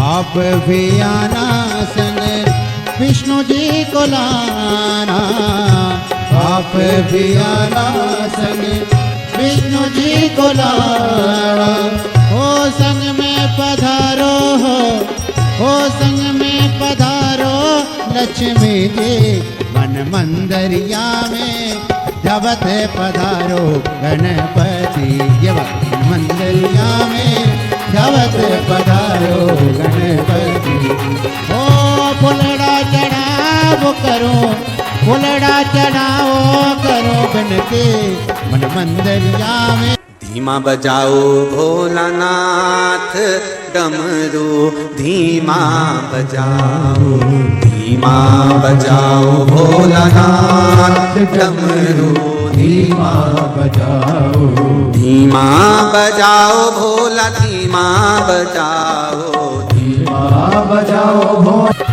आप भी आना संग विष्णु जी को लाना, आप भी आना संग विष्णु जी को लाना। हो संग में पधारो, हो संग में पधारो लक्ष्मी जी मन मंदिरिया में जबत पधारो गणपति। मंदिरिया में जबत पधारो गणपति। ओ फुलड़ा चढ़ाओ करो, फुलड़ा चढ़ाओ करो गणपति मन मंदिरिया में। धीमा बजाओ भोलानाथ डमरू धीमा बजाओ, धीमा बजाओ भोलानाथ डमरू धीमा बजाओ, धीमा बजाओ भोला धीमा बजाओ, धीमा बजाओ भोला।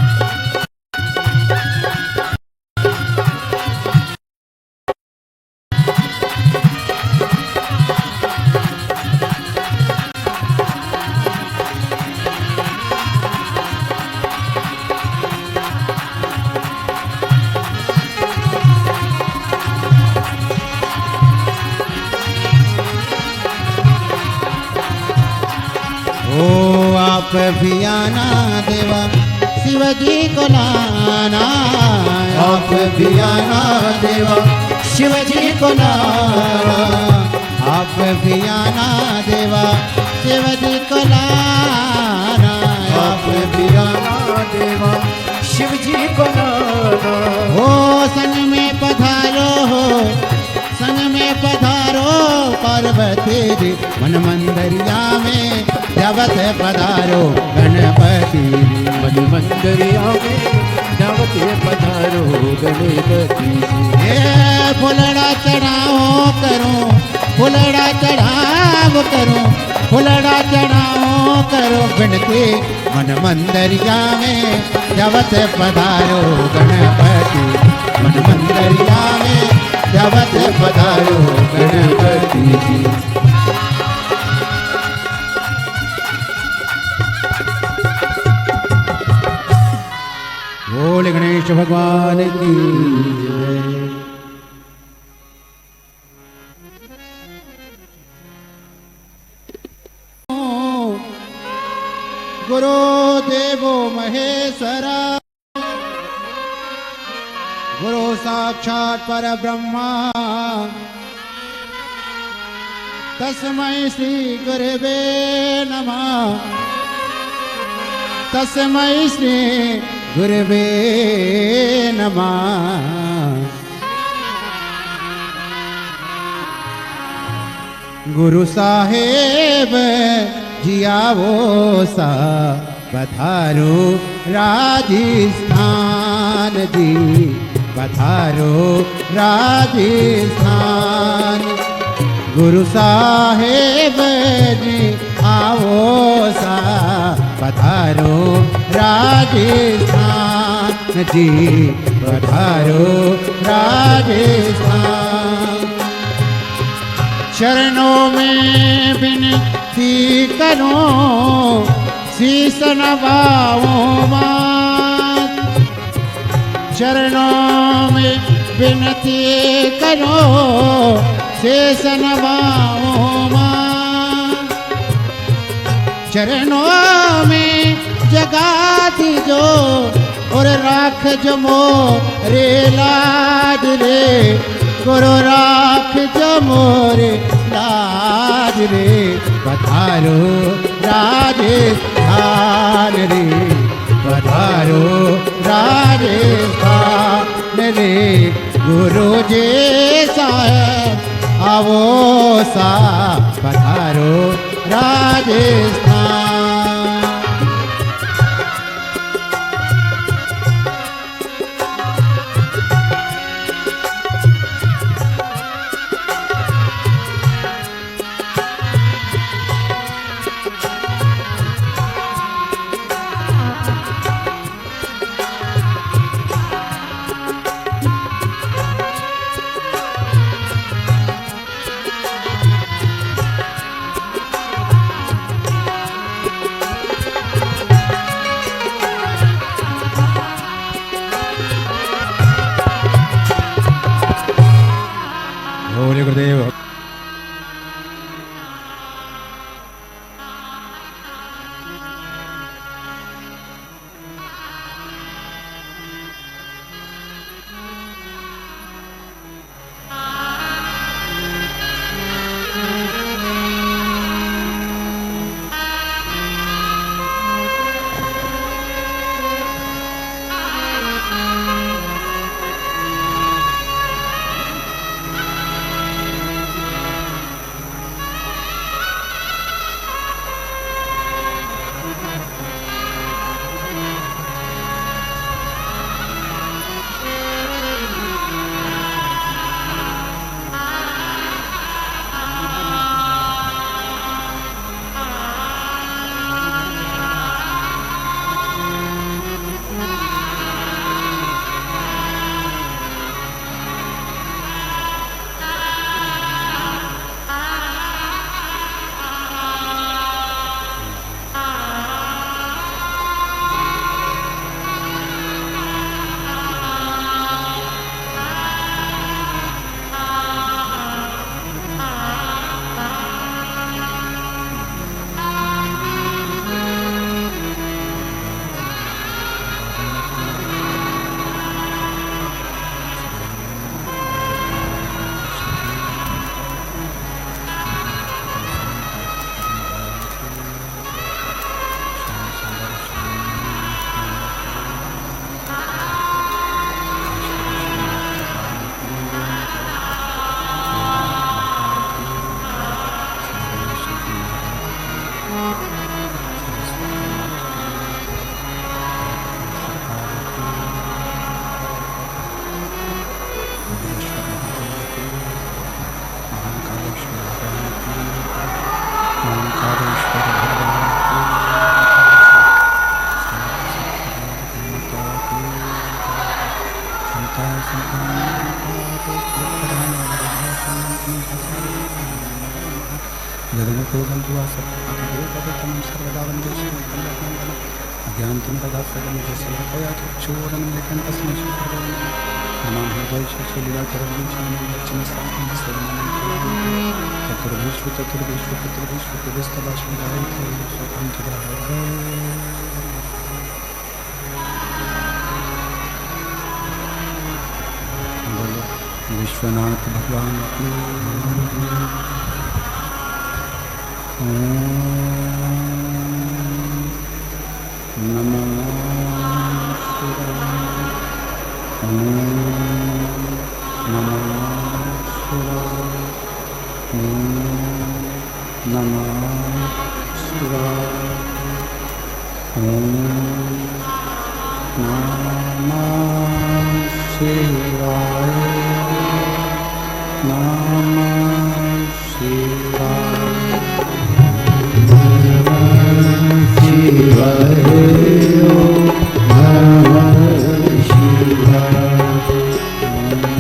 ओ आप भी आना देवा शिवजी को लाना, आप भी आना देवा शिवजी को लाना, आप भी आना देवा शिवजी को लाना, आप भी आना देवा शिवजी को लाना। हो संग में पधारो, हो संग में पधारो पार्वती जी मन मंदिरिया में जबत पधारो गणपति। मन मंदिरिया में जबत पधारो गणपति। फुलड़ा चढ़ाओ करो, फुलड़ा चढ़ाओ करो, फुलड़ा चढ़ाओ करो गणपति मन मंदिरिया में जबत पधारो गणपति। मन मंदिरिया में जबत पधारो गणपति जी। बोल गणेश भगवान की जय। गुरु देवो महेश्वरा, गुरु साक्षात् परब्रह्मा, तस्मै श्री गुरवे नमः, तस्मै श्री गुरवे नमः। गुरु साहेब जी आवो सा पधारो राजस्थान जी, पधारो राजस्थान। गुरु साहेब जी आवो सा पधारो राजस्थान जी, पधारो राजस्थान। चरणों में विनती करो शीस नवाओ मात, चरणों में विनती करो शीस नवाओ मात। चरणों में जगा दीजो और राख जो मोरे लाज रे, गुरु राख जो मोरे लाज रे। पधारो राजस्थान रे, पधारो राजस्थान रे। गुरु जी साहेब आवो सा पधारो राजस्थान। बोले गुरुदेव। विश्वनाथ भगवान की नमः शिवाय। नमः शिवाय। नमः शिवाय। नमः शिवाय।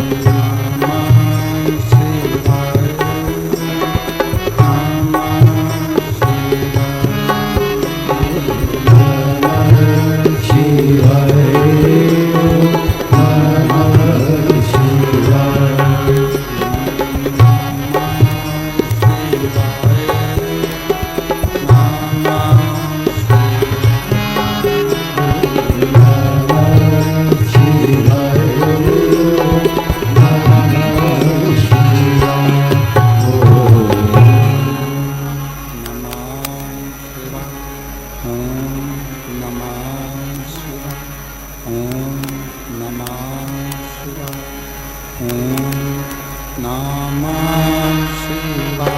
शिवाय।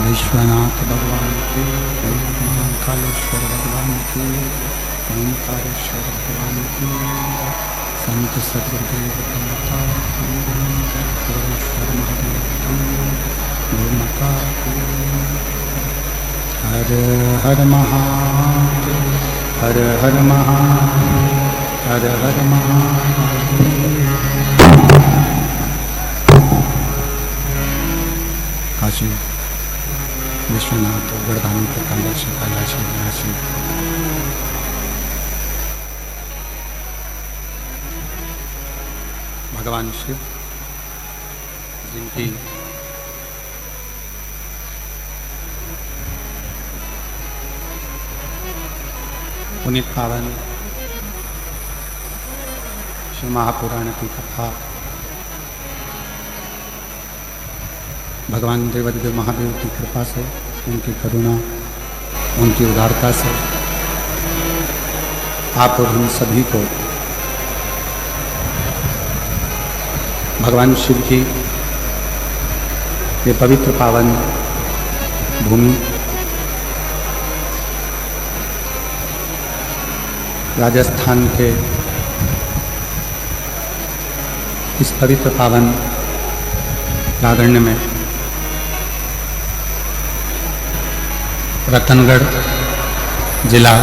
विश्वनाथ भगवान की, महाकालेश्वर भगवान की, ओंकारेश्वर भगवान की, संत सदगुरुदेव माता की, गुरुश्वर महादेव की, गुरु माता की। हर हर महादेव, हर हर महादेव, हर हर महादेव। काशी विश्वनाथ वरदानी प्रकांडाशी कैलाशी विनाशी। भगवान शिव जिनकी पुनीत पावन शिव महापुराण की कथा भगवान देवाधिदेव महादेव की कृपा से, उनकी करुणा, उनकी उदारता से आप और हम सभी को भगवान शिव की ये पवित्र पावन भूमि राजस्थान के इस पवित्र पावन प्रांगण में रतनगढ़ जिला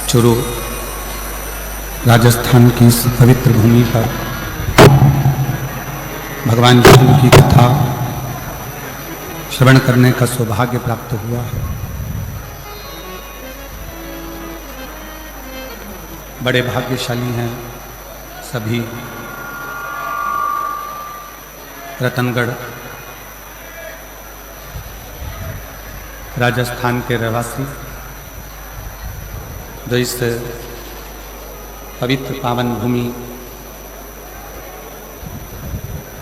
चुरू राजस्थान की इस पवित्र भूमि पर भगवान शिव की कथा श्रवण करने का सौभाग्य प्राप्त हुआ है। बड़े भाग्यशाली हैं सभी रतनगढ़ राजस्थान के रहवासी जो इस पवित्र पावन भूमि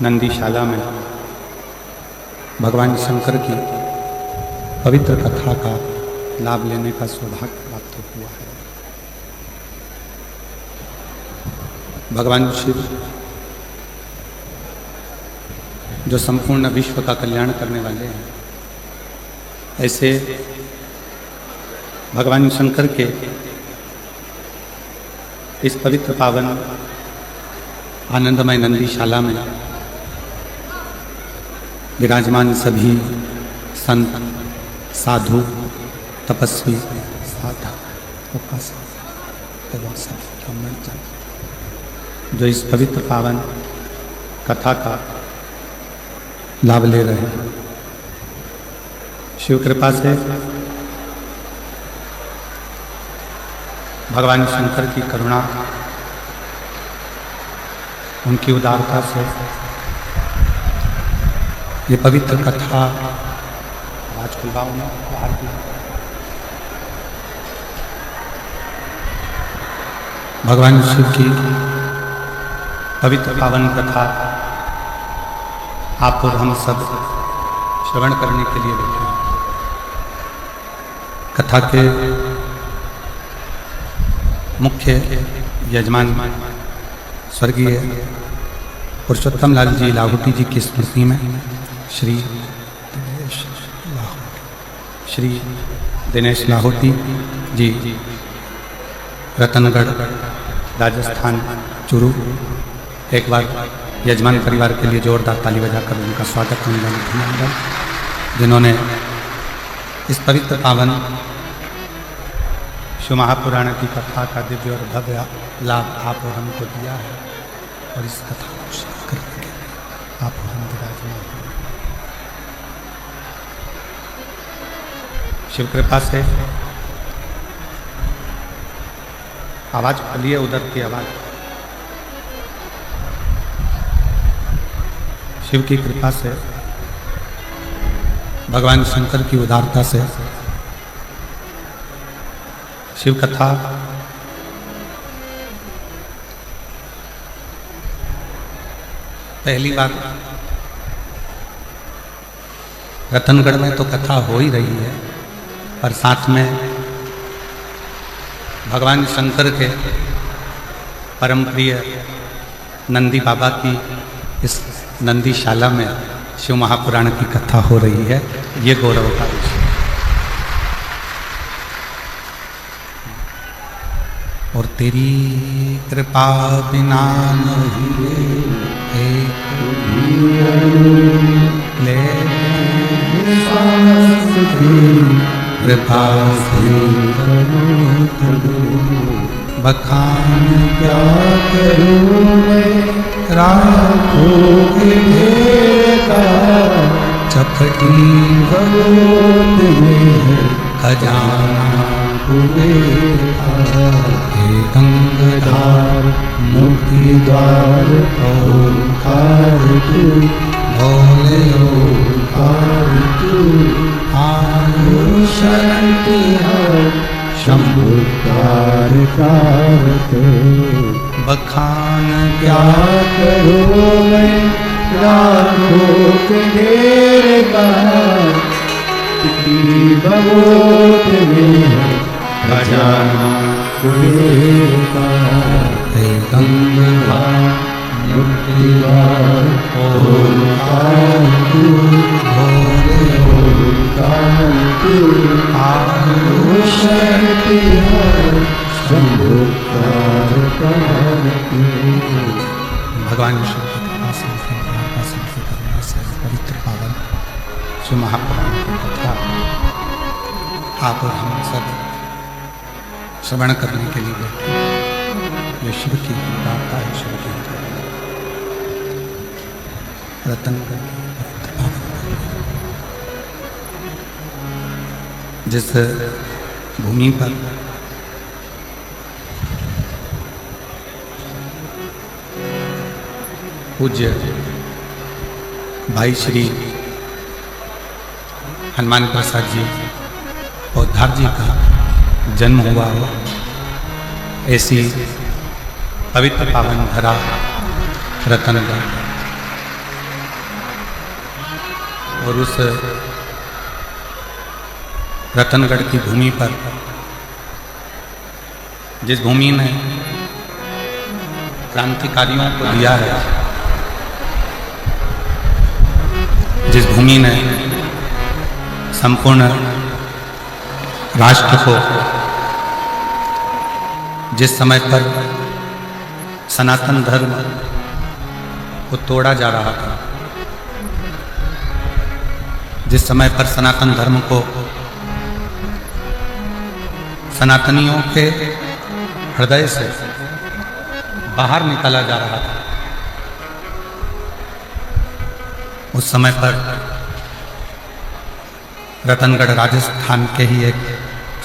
नंदीशाला में भगवान शंकर की पवित्र कथा का लाभ लेने का सौभाग्य प्राप्त हुआ है। भगवान शिव जो संपूर्ण विश्व का कल्याण करने वाले हैं, ऐसे भगवान शंकर के इस पवित्र पावन आनंदमय नंदीशाला में विराजमान सभी संत, साधु, तपस्वी, साधक एवं सभी जो इस पवित्र पावन कथा का लाभ ले रहे हैं, शिव कृपा से भगवान शंकर की करुणा, उनकी उदारता से ये पवित्र कथा आज खुलवाओ में बाहर की भगवान शिव की पवित्र पावन कथा आप और हम सब श्रवण करने के लिए बैठे हैं। कथा के मुख्य यजमान स्वर्गीय पुरुषोत्तम लाल जी लाहौटी जी की स्मृति में श्री दिनेश लाहौटी जी रतनगढ़ राजस्थान चुरू, एक बार यजमान परिवार के लिए जोरदार ताली बजाकर उनका स्वागत करने, जिन्होंने इस पवित्र पावन शिव महापुराण की कथा का दिव्य और भव्य लाभ आप और हमको दिया है, और इस कथा को श्रवण करके आप और हम विराजमान हैं। शिव कृपा से आवाज खोलिए, उधर की आवाज। शिव की कृपा से, भगवान शंकर की उदारता से शिव कथा पहली बार रतनगढ़ में तो कथा हो ही रही है, पर साथ में भगवान शंकर के परम प्रिय नंदी बाबा की इस नंदीशाला में शिव महापुराण की कथा हो रही है, ये गौरव का विषय। और तेरी कृपा बिना नहीं एक ले कृपा से बखान क्या करूं मैं, राखों के ढेर का चपटी भगवत में खजाना हुए हे गंगाधार मुक्ति द्वार ओंकार तू भोले ओंकार तू आयु शांति शंभुकार कारते बखान क्या करो मैं, राखों के ढेर का भगवत में खजाना हे गंगाधार मुक्ति द्वार ओंकार तू भोले ओंकार तू आयु शक्ति शंभुकार कारते। भगवान शिव की कृपा से पवित्र पावन शिव महापुराण की कथा आप और हम सब श्रवण करने के लिए बैठे। ये शिव की प्रार्थना है, शिव की रतनगढ़ की पवित्र पावन जिस भूमि पर पूज्य भाई श्री हनुमान प्रसाद जी पौधार जी का जन्म हुआ हो, ऐसी पवित्र पावन धरा रतनगढ़, और उस रतनगढ़ की भूमि पर जिस भूमि ने क्रांतिकारियों को दिया है, जिस भूमि ने संपूर्ण राष्ट्र को, जिस समय पर सनातन धर्म को तोड़ा जा रहा था, जिस समय पर सनातन धर्म को सनातनियों के हृदय से बाहर निकाला जा रहा था, उस समय पर रतनगढ़ राजस्थान के ही एक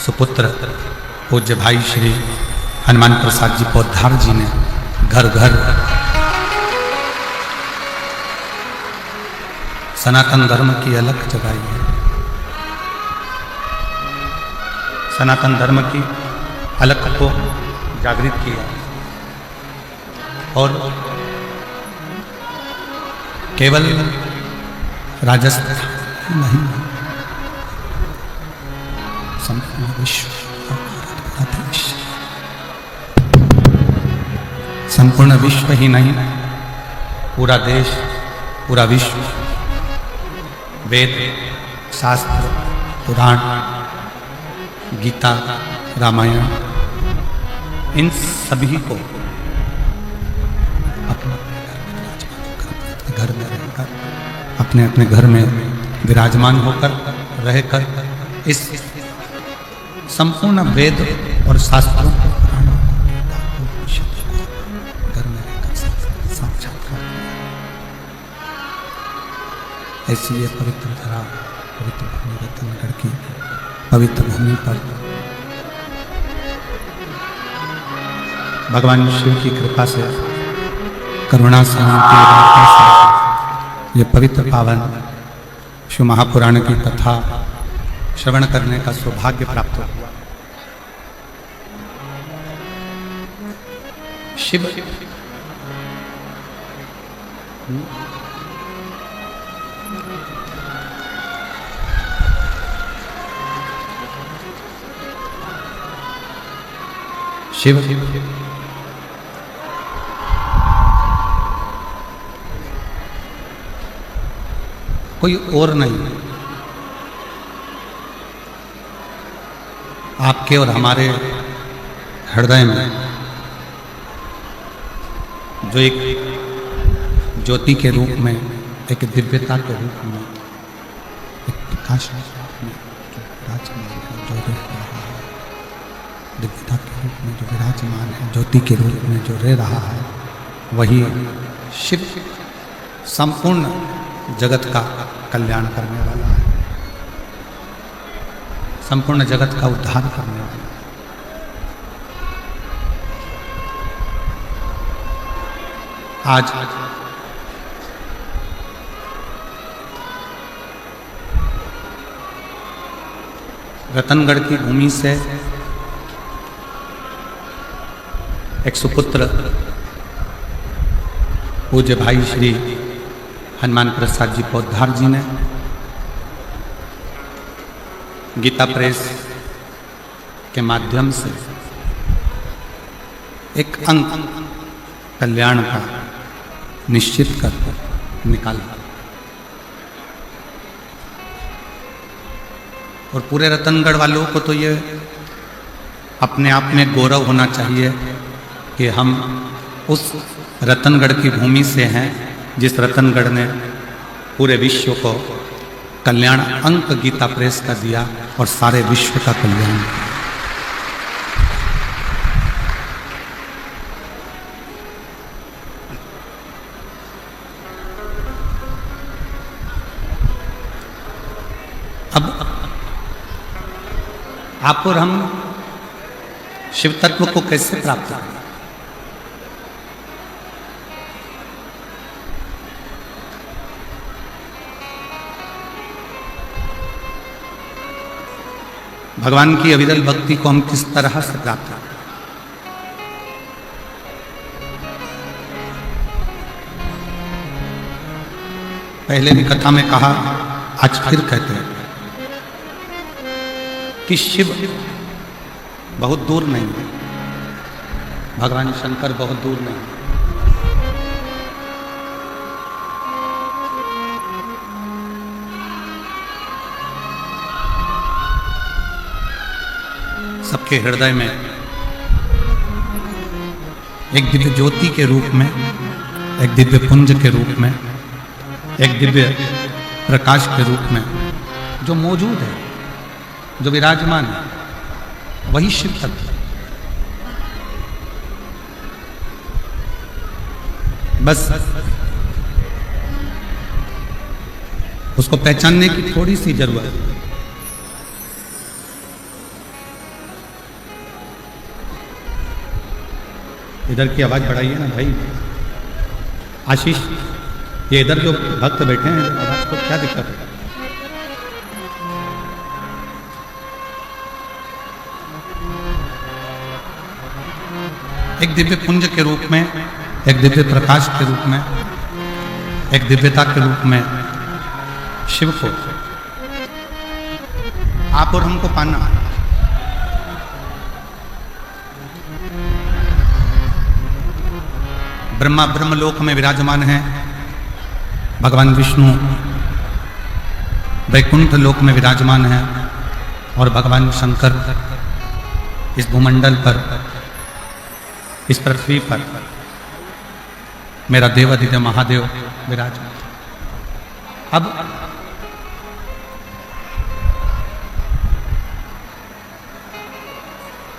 सुपुत्र पूज्य भाई श्री हनुमान प्रसाद जी पौधार जी ने घर घर सनातन धर्म की अलख जगाई है, सनातन धर्म की अलख को जागृत किया, और केवल राजस्थान नहीं, संपूर्ण विश्व, संपूर्ण विश्व ही नहीं, पूरा देश, पूरा विश्व वेद, शास्त्र, पुराण, गीता, रामायण, इन सभी को अपने घर में रहकर, अपने अपने घर में विराजमान होकर रहकर इस संपूर्ण वेद और शास्त्रों को घर में रहकर साक्षात्कार, ऐसी ये पवित्र धरा, पवित्र भूमि रतनगढ़ की पवित्र भूमि पर भगवान शिव की कृपा से, करुणा से, ये पवित्र पावन शिव महापुराण की कथा श्रवण करने का सौभाग्य प्राप्त हुआ। शिव शिव कोई और नहीं, आपके और हमारे हृदय में जो एक ज्योति के रूप में, एक दिव्यता के रूप में, एक प्रकाश के रूप में जो विराजमान है, जो रह रहा है, दिव्यता के रूप में जो विराजमान है, ज्योति के रूप में जो रह रहा है, वही शिव संपूर्ण जगत का कल्याण करने वाला है, संपूर्ण जगत का उद्धार करने वाला है। आज रतनगढ़ की भूमि से एक सुपुत्र पूज्य भाई श्री हनुमान प्रसाद जी पौधार जी ने गीता प्रेस के माध्यम से एक अंक कल्याण का निश्चित कर निकाला और पूरे रतनगढ़ वालों को तो ये अपने आप में गौरव होना चाहिए कि हम उस रतनगढ़ की भूमि से हैं जिस रतनगढ़ ने पूरे विश्व को कल्याण अंक गीता प्रेस का दिया और सारे विश्व का कल्याण। अब आप और हम शिव तत्व को कैसे प्राप्त करें? भगवान की अविरल भक्ति को हम किस तरह से प्राप्त करें? पहले भी कथा में कहा, आज फिर कहते हैं कि शिव बहुत दूर नहीं है, भगवान शंकर बहुत दूर नहीं है। सबके हृदय में एक दिव्य ज्योति के रूप में, एक दिव्य पुंज के रूप में, एक दिव्य प्रकाश के रूप में जो मौजूद है, जो विराजमान है, वही शिव तत्व है। बस उसको पहचानने की थोड़ी सी जरूरत है। इधर की आवाज बढ़ाइए ना भाई। आशीष, ये इधर जो भक्त बैठे हैं, आवाज को क्या दिक्कत है? एक दिव्य पुंज के रूप में, एक दिव्य प्रकाश के रूप में, एक दिव्यता के रूप में शिव को आप और हमको पाना है। ब्रह्मा ब्रह्मलोक में विराजमान है, भगवान विष्णु वैकुंठ लोक में विराजमान है और भगवान शंकर इस भूमंडल पर, इस पृथ्वी पर मेरा देवाधिदेव महादेव विराजमान। अब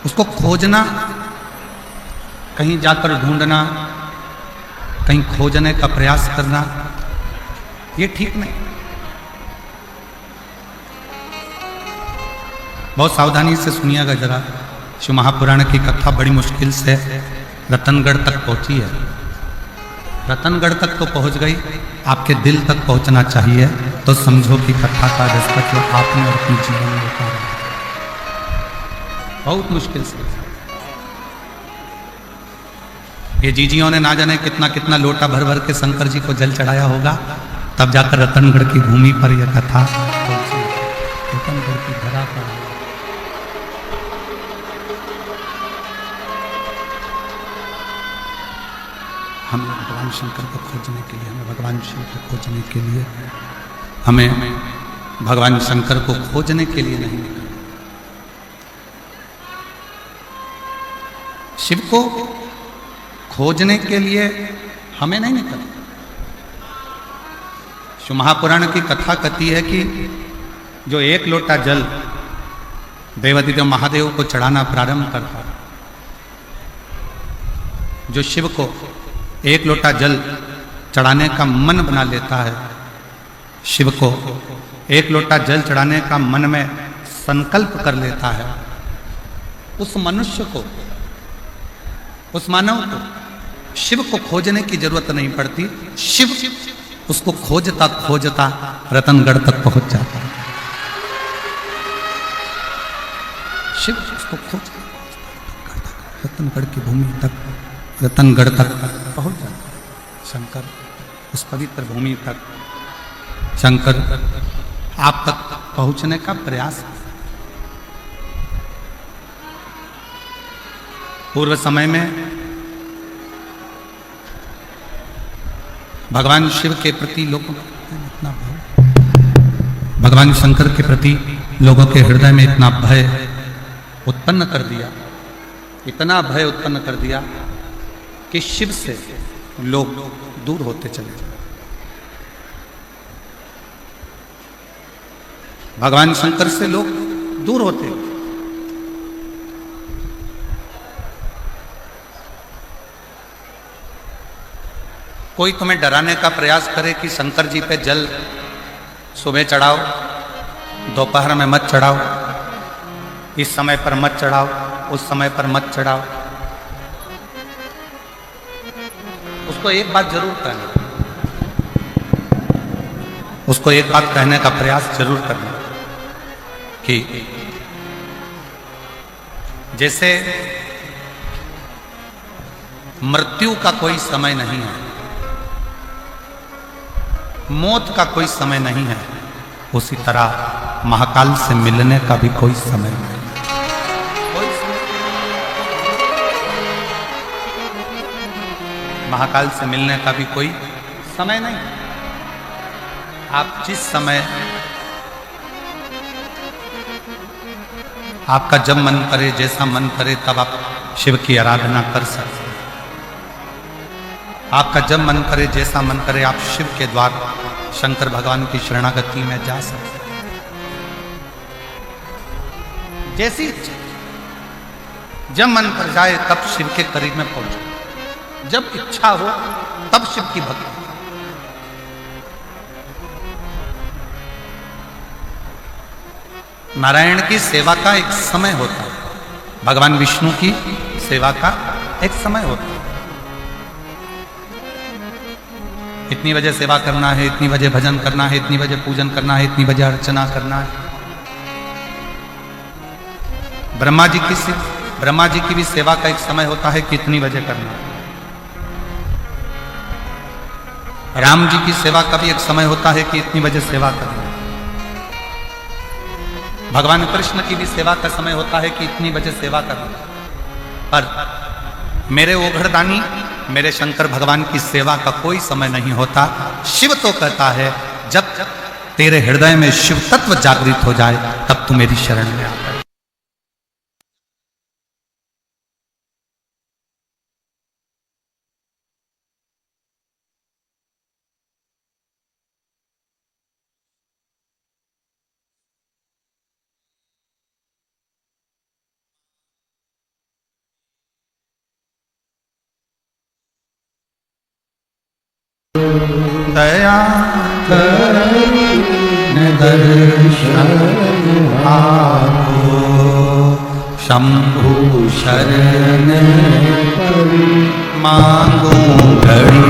उसको खोजना, कहीं जाकर ढूंढना, कहीं खोजने का प्रयास करना, ये ठीक नहीं। बहुत सावधानी से सुनिएगा जरा। शिव महापुराण की कथा बड़ी मुश्किल से रतनगढ़ तक पहुंची है। रतनगढ़ तक तो पहुंच गई, आपके दिल तक पहुंचना चाहिए, तो समझो कि कथा का रास्ता जो आपने और अपने जीवन में उतारा है। बहुत मुश्किल से ये जीजियों ने ना जाने कितना कितना लोटा भर भर के शंकर जी को जल चढ़ाया होगा, तब जाकर रतनगढ़ की भूमि पर यह कथा पहुंची। रतनगढ़ की धरा पर हमें भगवान शंकर को खोजने के लिए, हमें भगवान शिव को खोजने के लिए हमें भगवान शंकर को खोजने के लिए नहीं निकलना। शिव को खोजने के लिए हमें नहीं निकलना। शिव महापुराण की कथा कहती है कि जो एक लोटा जल देवादिदेव महादेव को चढ़ाना प्रारंभ करता है, जो शिव को एक लोटा जल चढ़ाने का मन बना लेता है, शिव को एक लोटा जल चढ़ाने का मन में संकल्प कर लेता है, उस मनुष्य को, उस मानव को शिव को खोजने की जरूरत नहीं पड़ती। शिव उसको खोजता खोजता रतनगढ़ तक पहुंच जाता है। शिव उसको खोजता रतनगढ़ की भूमि तक, रतनगढ़ तक पहुंच जाता है। शंकर उस पवित्र भूमि तक, शंकर आप तक पहुंचने का प्रयास। पूर्व समय में भगवान शिव के प्रति लोगों इतना भय, भगवान शंकर के प्रति लोगों के हृदय में इतना भय उत्पन्न कर दिया, इतना भय उत्पन्न कर दिया कि शिव से लोग दूर होते चले गए। भगवान शंकर से लोग दूर होते। कोई तुम्हें डराने का प्रयास करे कि शंकर जी पे जल सुबह चढ़ाओ, दोपहर में मत चढ़ाओ, इस समय पर मत चढ़ाओ, उस समय पर मत चढ़ाओ, उसको एक बात जरूर कहना, उसको एक बात कहने का प्रयास जरूर करना कि जैसे मृत्यु का कोई समय नहीं है, मौत का कोई समय नहीं है, उसी तरह महाकाल से मिलने का भी कोई समय नहीं। महाकाल से मिलने का भी कोई समय नहीं। आप जिस समय, आपका जब मन करे, जैसा मन करे, तब आप शिव की आराधना कर सकते। आपका जब मन करे, जैसा मन करे, आप शिव के द्वार शंकर भगवान की शरणागति में जा सकते। जैसी इच्छा, जब मन कर जाए तब शिव के करीब में पहुंचो, जब इच्छा हो तब शिव की भक्ति। नारायण की सेवा का एक समय होता है, भगवान विष्णु की सेवा का एक समय होता है। इतनी बजे सेवा करना है, इतनी बजे भजन करना है, इतनी बजे पूजन करना है, इतनी बजे अर्चना करना है। ब्रह्मा जी की भी सेवा का एक समय होता है कि इतनी बजे करना है। राम जी की सेवा का भी एक समय होता है कि इतनी बजे सेवा करना है। भगवान कृष्ण की भी सेवा का समय होता है कि इतनी बजे सेवा करना है। पर मेरे ओघड़दानी, मेरे शंकर भगवान की सेवा का कोई समय नहीं होता। शिव तो कहता है जब तेरे हृदय में शिव तत्व जागृत हो जाए तब तू मेरी शरण में आता है। दया दर्शन आपो शंभु शरण मांगो घड़ी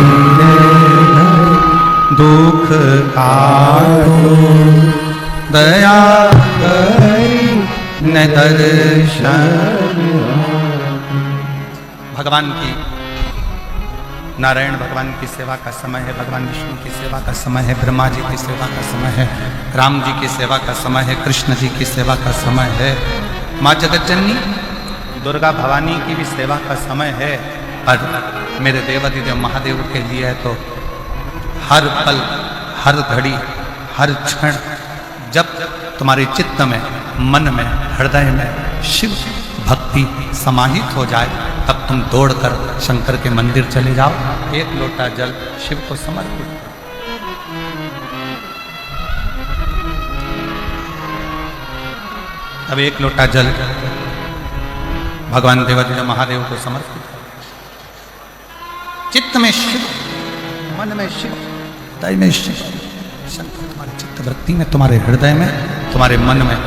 दुख काटो दया न दर्शन। भगवान की, नारायण भगवान की सेवा का समय है, भगवान विष्णु की सेवा का समय है, ब्रह्मा जी की सेवा का समय है, राम जी की सेवा का समय है, कृष्ण जी की सेवा का समय है, माँ जगतजननी दुर्गा भवानी की भी सेवा का समय है। पर मेरे देवादिदेव महादेव के लिए है तो हर पल, हर घड़ी, हर क्षण जब तुम्हारे चित्त में, मन में, हृदय में शिव भक्ति समाहित हो जाए, तब तुम दौड़कर शंकर के मंदिर चले जाओ, एक लोटा जल शिव को समर्पित करो। अब एक लोटा जल भगवान देवादिदेव महादेव को समर्पित करो। चित्त में शिव, मन में शिव, हृदय में शिव। शंकर तुम्हारे चित्त वृत्ति में, तुम्हारे हृदय में, तुम्हारे मन में।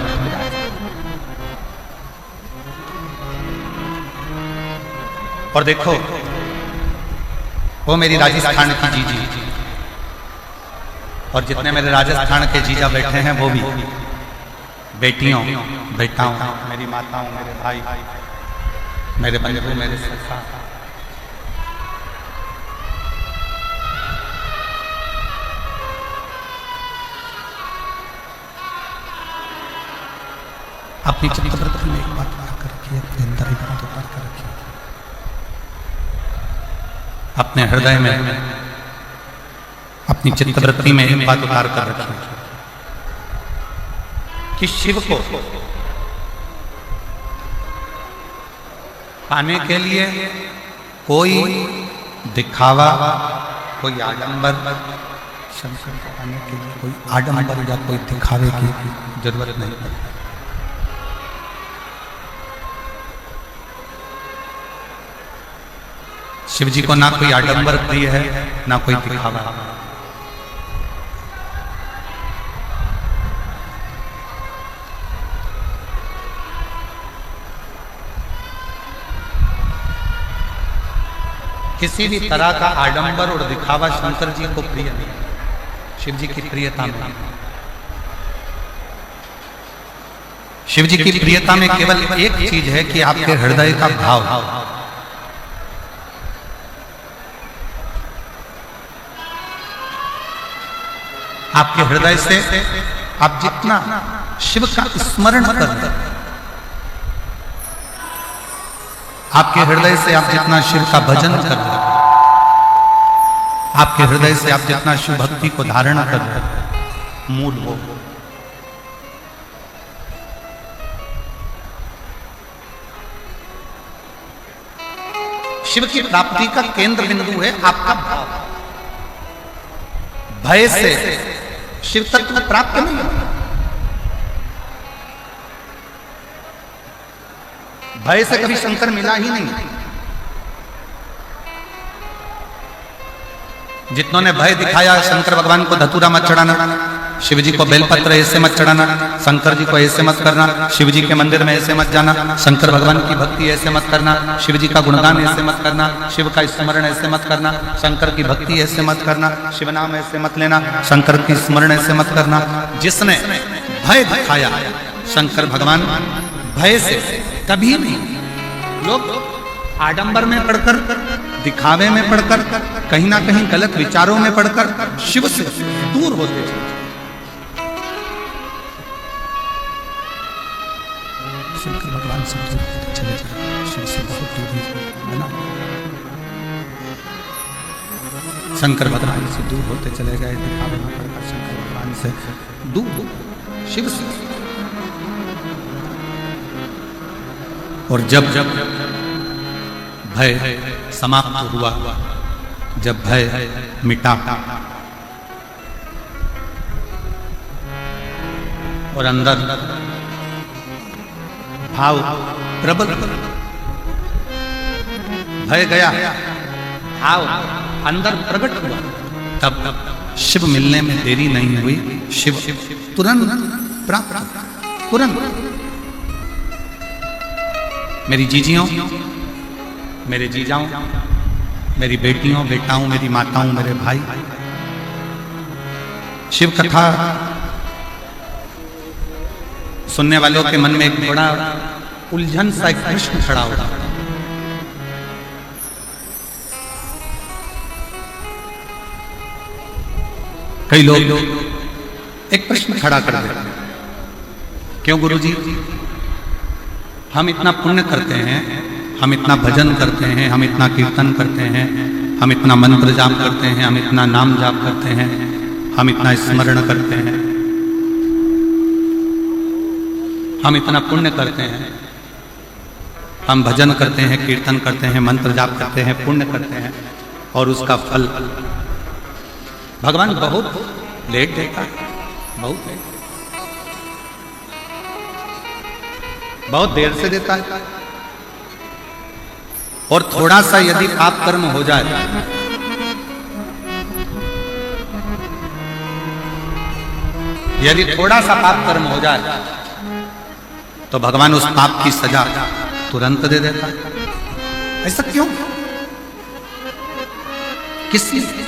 और देखो, वो मेरी राजस्थान की जीजी, और जितने मेरे राजस्थान के जीजा बैठे हैं वो भी बेटियों, बेटाओं, मेरी माताओं, मेरे भाई, मेरे बंधु, मेरे सखा, अपनी चित्तवृत्ति में एक बात उतार कर रखिए, अपने अंदर एक बात उतार कर रखिए, अपने हृदय में, अपनी चित्तवृत्ति में एक बात उतार कर रखिए कि शिव को पाने के लिए कोई दिखावा, कोई आडंबर, शंकर को पाने के लिए कोई आडंबर या कोई दिखावे की जरूरत नहीं पड़ती। शिव जी को ना कोई आडंबर प्रिय है, ना कोई दिखावा। किसी भी तरह का आडंबर और दिखावा शंकर जी को प्रिय नहीं, शिव जी की प्रियता में। शिव जी की प्रियता में केवल एक चीज है कि आपके हृदय का भाव। आपके हृदय से आप जितना शिव का स्मरण कर रहे हैं, आपके हृदय से आप जितना शिव का भजन कर रहे हैं, आपके हृदय से आप जितना शिव भक्ति को धारण कर रहे हैं, मूल वो। शिव की प्राप्ति का केंद्र बिंदु है आपका भाव। भय से शिव तत्व प्राप्त नहीं होता। भय से कभी शंकर मिला ही नहीं। जितनों ने भय दिखाया, शंकर भगवान को धतूरा मत चढ़ाना, शिव जी को बेलपत्र ऐसे मत चढ़ाना, शंकर जी को ऐसे मत करना, शिव जी के मंदिर में ऐसे मत जाना, शंकर भगवान की भक्ति ऐसे मत करना, शिव जी का गुणगान ऐसे मत करना, शिव का स्मरण ऐसे मत करना, शंकर की भक्ति ऐसे मत करना, शिव नाम ऐसे मत लेना, शंकर की स्मरण ऐसे मत करना। जिसने भय दिखाया, शंकर भगवान भय से कभी नहीं। लोग आडंबर में पढ़कर, दिखावे में पढ़कर, कहीं ना कहीं गलत विचारों में पढ़कर शिव से दूर होते हैं। शंकर भगवान से दूर होते चले जाए, शिव से बहुत दूरी बना। शंकर भगवान से दूर होते चले गए, दिखावे में पढ़कर शंकर भगवान से दूर, शिव से। और जब जब भय समाप्त हुआ, जब भय मिटा और अंदर भाव प्रबल, भय गया, भाव अंदर प्रकट हुआ, तब शिव मिलने में देरी नहीं हुई। शिव तुरंत प्राप्त, तुरंत। मेरी जीजियों, मेरे जीजाओं, मेरी बेटियों, बेटाओं, मेरी माताओं, मेरे भाई, शिव कथा सुनने वालों के मन में एक बड़ा उलझन सा एक प्रश्न खड़ा होगा। कई लोग एक प्रश्न खड़ा कर देते हैं, क्यों गुरुजी, हम इतना पुण्य करते हैं, हम इतना भजन करते हैं, हम इतना कीर्तन करते हैं, हम इतना मंत्र जाप करते हैं, हम इतना नाम जाप करते हैं, हम इतना स्मरण करते हैं, हम इतना पुण्य करते हैं, हम भजन करते हैं, कीर्तन करते हैं, मंत्र जाप करते हैं, पुण्य करते हैं, और उसका फल भगवान बहुत लेट देता है, बहुत लेट, बहुत देर से देता है। और थोड़ा सा यदि पाप कर्म हो जाए, यदि थोड़ा सा पाप कर्म हो जाए तो भगवान उस पाप की सजा तुरंत दे देता है। ऐसा क्यों? किस लिए?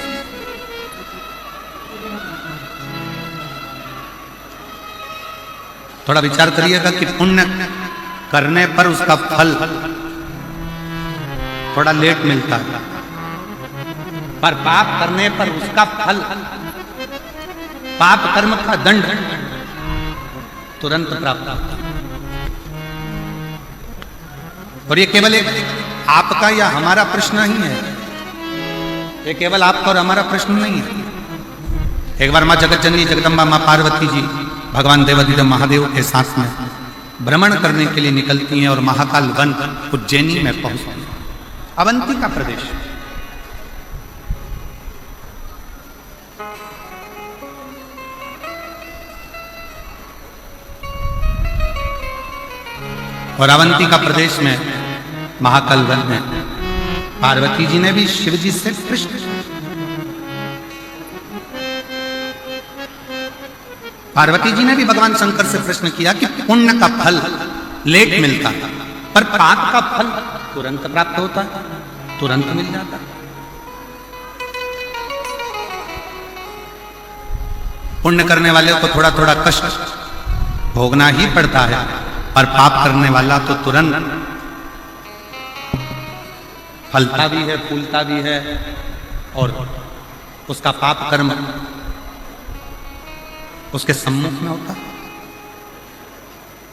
थोड़ा विचार करिएगा कि पुण्य करने पर उसका फल थोड़ा लेट मिलता है, पर पाप करने पर उसका फल, पाप कर्म का दंड तुरंत प्राप्त होता है। और ये केवल एक आपका या हमारा प्रश्न ही है, ये केवल आपका और हमारा प्रश्न नहीं है। एक बार माँ जगत जननी जगदम्बा माँ पार्वती जी भगवान देवाधिदेव महादेव के साथ में भ्रमण करने के लिए निकलती हैं और महाकाल वन उज्जैनी में पहुंचती हैं, अवंती का प्रदेश। और अवंती का प्रदेश में महाकाल वन में पार्वती जी ने भी शिव जी से प्रश्न, पार्वती जी ने भी भगवान शंकर से प्रश्न किया कि पुण्य का फल लेट मिलता है, पर पाप का फल तुरंत प्राप्त होता है, तुरंत मिल जाता है। पुण्य करने वाले को थोड़ा थोड़ा कष्ट भोगना ही पड़ता है, पर पाप करने वाला तो तुरंत फलता भी है, फूलता भी है, और उसका पाप कर्म उसके सम्मुख में होता।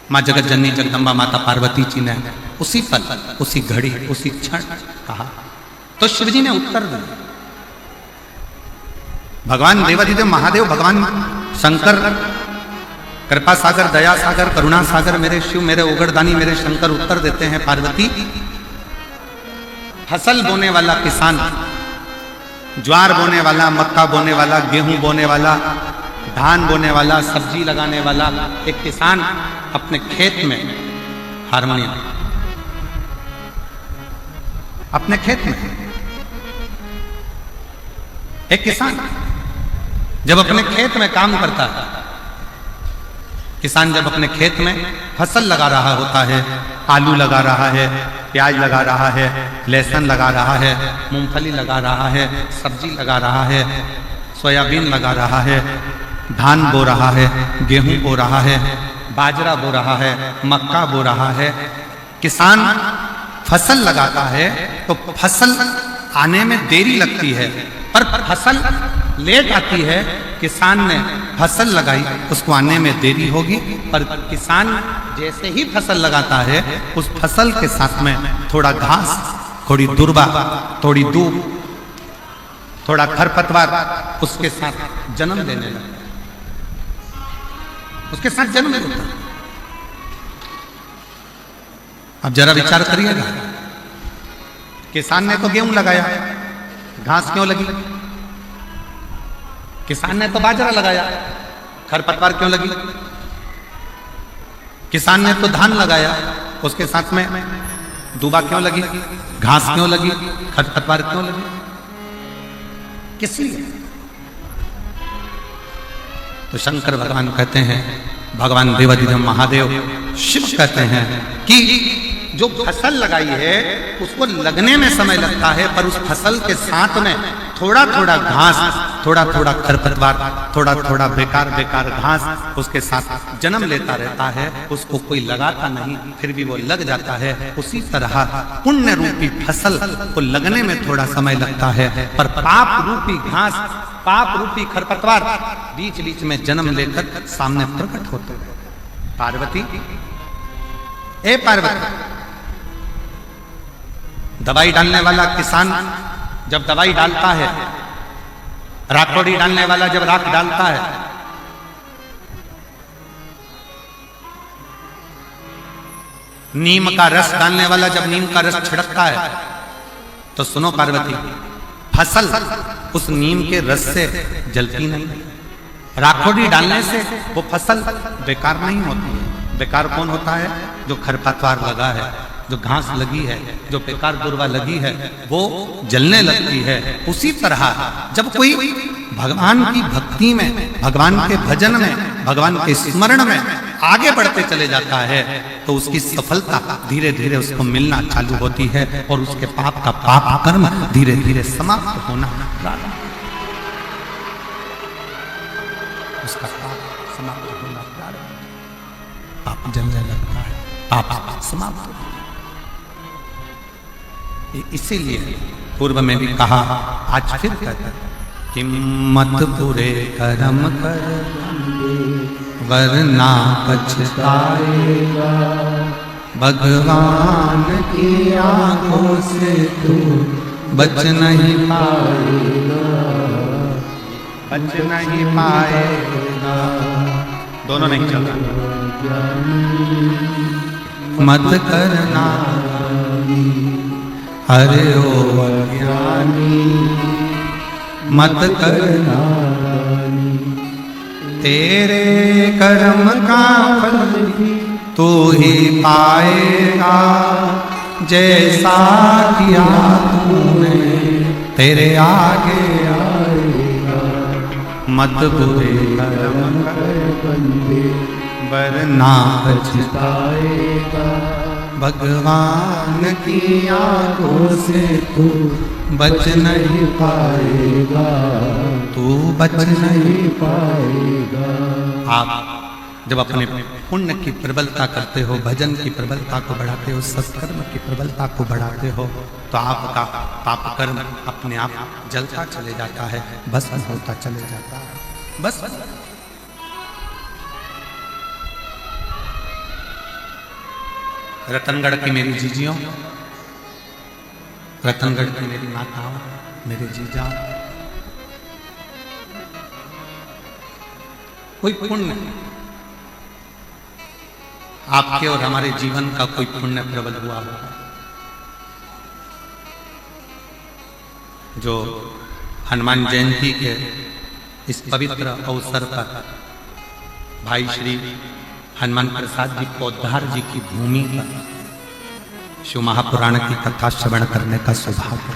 माँ जगत जननी जगदम्बा माता पार्वती जी ने उसी पल, उसी घड़ी, उसी क्षण कहा, तो शिव जी ने उत्तर दिया। भगवान देवाधिदेव महादेव, भगवान शंकर, कृपा सागर, दया सागर, करुणा सागर, मेरे शिव, मेरे उगड़दानी, मेरे शंकर उत्तर देते हैं, पार्वती, फसल बोने वाला किसान, ज्वार बोने वाला, मक्का बोने वाला, गेहूं बोने वाला, धान बोने वाला, सब्जी लगाने वाला एक किसान अपने खेत में, हारमोनियम, अपने खेत में एक किसान जब अपने खेत में काम करता है, किसान जब अपने खेत में फसल लगा रहा होता है, आलू लगा रहा है, प्याज लगा रहा है, लहसुन लगा रहा है, मूंगफली लगा रहा है, सब्जी लगा रहा है, सोयाबीन लगा रहा है, धान बो रहा है, गेहूं बो रहा है, बाजरा बो रहा है, मक्का बो रहा है। किसान फसल लगाता है तो फसल आने में देरी लगती है, पर फसल लेट आती है। किसान ने फसल लगाई, उसको आने में देरी होगी, पर किसान जैसे ही फसल लगाता है, उस फसल के साथ में थोड़ा घास, थोड़ी दुर्बा, थोड़ी दूब, थोड़ा खरपतवार उसके साथ जन्म देने लगता है, उसके साथ जन्म लेता है। अब जरा विचार करिएगा, किसान ने तो गेहूं लगाया, घास क्यों लगी? किसान ने तो बाजरा लगाया, खरपतवार क्यों लगी? किसान ने तो धान लगाया, उसके साथ में दूबा क्यों लगी? घास क्यों लगी? खरपतवार क्यों लगी? किस लिए? तो शंकर भगवान कहते हैं, भगवान देवाधिदेव महादेव शिव कहते हैं कि जो फसल लगाई है उसको लगने में समय लगता है, पर उस फसल के साथ में थोड़ा थोड़ा घास, थोड़ा थोड़ा खरपतवार, थोड़ा थोड़ा बेकार बेकार घास उसके साथ जन्म लेता रहता है, उसको कोई लगाता नहीं, फिर भी वो लग जाता है। उसी तरह पुण्य रूपी फसल को लगने में थोड़ा समय लगता है, पर पाप रूपी घास, पाप रूपी खरपतवार बीच बीच में जन्म लेकर सामने प्रकट होते हैं। पार्वती, ए पार्वती, दवाई डालने वाला किसान जब दवाई डालता है राखोड़ी डालने वाला जब राख डालता है, नीम का रस डालने वाला जब नीम का रस छिड़कता है, तो सुनो पार्वती, फसल उस नीम के रस से जलती नहीं। राखोड़ी डालने से वो फसल बेकार नहीं होती है। बेकार कौन होता है? जो खरपतवार लगा है, जो घास लगी है, जो बेकार दुर्वा लगी है, वो जलने लगती है। उसी तरह जब कोई भगवान की भक्ति में, भगवान के भजन में, भगवान के स्मरण में आगे बढ़ते चले जाता है, तो उसकी सफलता धीरे धीरे उसको मिलना चालू होती है और उसके पाप का पाप कर्म धीरे धीरे समाप्त होना प्रारंभ, उसका पाप समाप्त होना प्रारंभ, पाप जलने लगता है, पाप समाप्त होता है। इसीलिए पूर्व में भी कहा, आज फिर कहता है कि मत बुरे कर्म कर वरना पछताएगा, भगवान की आंखों से तू बच नहीं पाएगा, बच नहीं पाएगा। दोनों नहीं चल रहा। मत करना अरे ओ अज्ञानी, मत करना तेरे कर्म का फल तू ही पाएगा, जैसा किया तूने तेरे आगे आएगा। मत बुरे कर्म कर बंदे वरना पछताएगा, भगवान की आंखों से तू बच नहीं पाएगा, तू बच नहीं पाएगा। आप जब अपने पुण्य की प्रबलता करते हो, भजन की प्रबलता को बढ़ाते हो, सत्कर्म की प्रबलता को बढ़ाते हो, तो आपका पाप कर्म अपने आप जलता चले जाता है, भस्म होता चले जाता है। बस रतनगढ़ की मेरी जीजियों, रतनगढ़ की मेरी माताओं, मेरे जीजा, कोई पुण्य आपके और हमारे जीवन का कोई पुण्य प्रबल हुआ होगा, जो हनुमान जयंती के इस पवित्र अवसर पर भाई श्री हनुमान प्रसाद जी पोद्दार जी की भूमि पर शिव महापुराण की कथा श्रवण करने का सौभाग्य,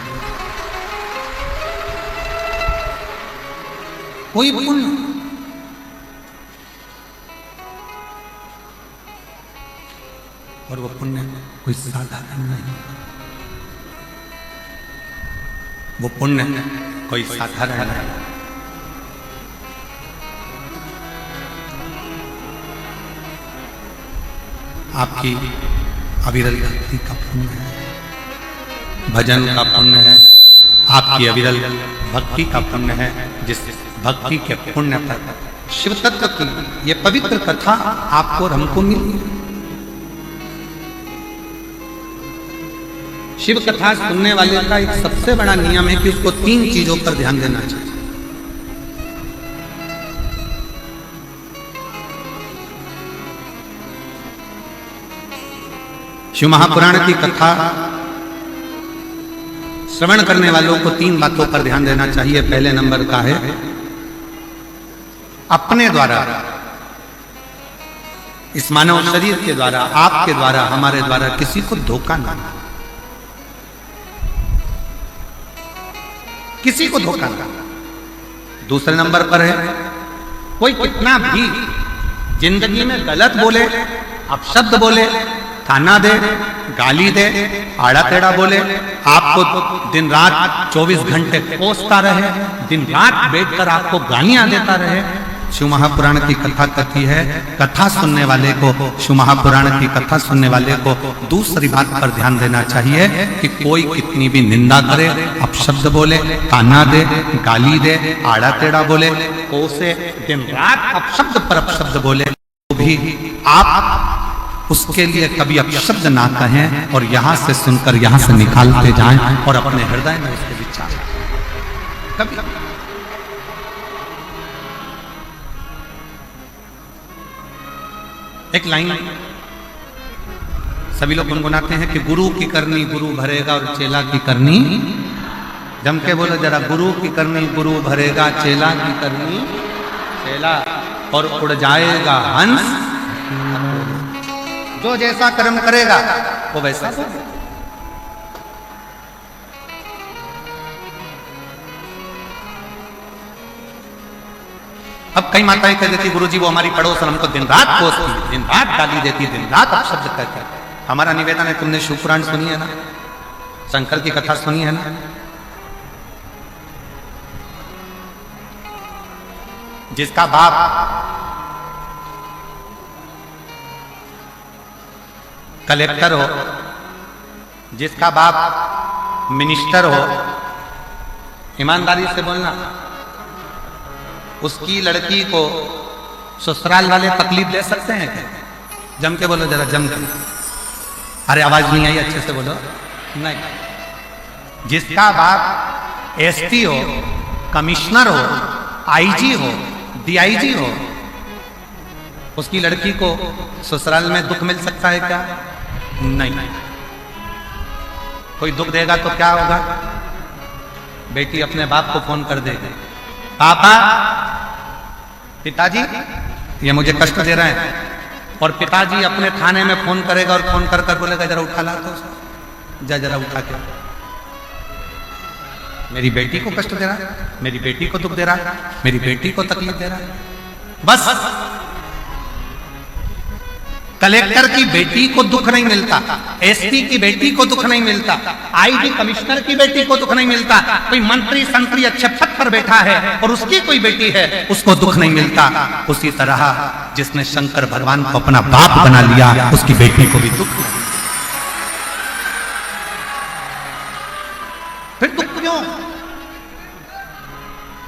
कोई पुण्य और वो पुण्य कोई साधारण नहीं, वो पुण्य कोई साधारण नहीं। आपकी अविरल भक्ति का पुण्य है, भजन का पुण्य है, आपकी अविरल भक्ति का पुण्य है, जिस भक्ति के पुण्य पर शिव तत्व की ये पवित्र कथा आपको और हमको मिली। शिव कथा सुनने वाले का एक सबसे बड़ा नियम है कि उसको 3 चीजों पर ध्यान देना चाहिए। शिव महापुराण की कथा श्रवण करने वालों को 3 बातों पर ध्यान देना चाहिए। पहले नंबर का है, अपने द्वारा, इस मानव शरीर के द्वारा, आपके द्वारा, हमारे द्वारा किसी को धोखा ना, किसी को धोखा ना। दूसरे नंबर पर है, कोई कितना भी जिंदगी में गलत बोले, अपशब्द बोले, ताना दे, गाली दे, आड़ा टेढ़ा बोले, आपको दिन रात 24 घंटे कोसता रहे, दिन रात बैठकर आपको गालियां देता रहे, शिव महापुराण की कथा कहती है, कथा सुनने वाले को, शिव महापुराण की कथा सुनने वाले को दूसरी बात पर ध्यान देना चाहिए कि कोई कितनी भी निंदा करे, अपशब्द बोले, ताना दे, गाली दे, आड़ा टेढ़ा बोले, कोसे, दिन रात अपशब्द पर अपशब्द बोले, तो भी आप उसके लिए कभी अपशब्द ना कहें और यहां से सुनकर यहां से निकालते जाएं और अपने हृदय में उसके विचार कभी एक लाइन सभी लोग गुनगुनाते हैं कि गुरु की करनी गुरु भरेगा और चेला की करनी, जम के बोलो जरा, गुरु की करनी गुरु भरेगा, चेला की करनी चेला, और उड़ जाएगा हंस। जो जैसा कर्म करेगा वो वैसा होगा। अब कई माताएं कह देती गुरुजी वो हमारी पड़ोसन हमको दिन रात कोसती, दिन रात गाली देती, दिन रात अपशब्द कहती। हमारा निवेदन है, तुमने शिव पुराण सुनी है ना, शंकर की कथा सुनी है ना, जिसका बाप कलेक्टर हो, जिसका बाप मिनिस्टर हो, ईमानदारी से बोलना, उसकी लड़की को ससुराल वाले तकलीफ दे सकते हैं क्या? जम के बोलो जरा, जम के। अरे आवाज नहीं आई, अच्छे से बोलो। नहीं। जिसका बाप एसपी हो, कमिश्नर हो, आईजी हो, डीआईजी हो, उसकी लड़की को ससुराल में दुख मिल सकता है क्या? नहीं। कोई दुख देगा तो क्या होगा? बेटी अपने बाप को फोन कर देगी, पापा, पिताजी ये मुझे कष्ट दे रहे हैं, और पिताजी अपने थाने में फोन करेगा और फोन कर कर बोलेगा जरा उठा ला तो, जा जरा उठा के, मेरी बेटी को कष्ट दे रहा है, मेरी बेटी को दुख दे रहा है, मेरी बेटी को तकलीफ दे रहा है। बस कलेक्टर की बेटी को दुख नहीं मिलता, एसपी की बेटी को दुख नहीं मिलता, आईजी कमिश्नर की बेटी को दुख नहीं मिलता, कोई मंत्री संतरी अच्छे पद पर बैठा है और उसकी कोई बेटी है उसको दुख नहीं मिलता। उसी तरह जिसने शंकर भगवान को अपना बाप बना लिया उसकी बेटी को भी दुख नहीं। फिर दुख क्यों?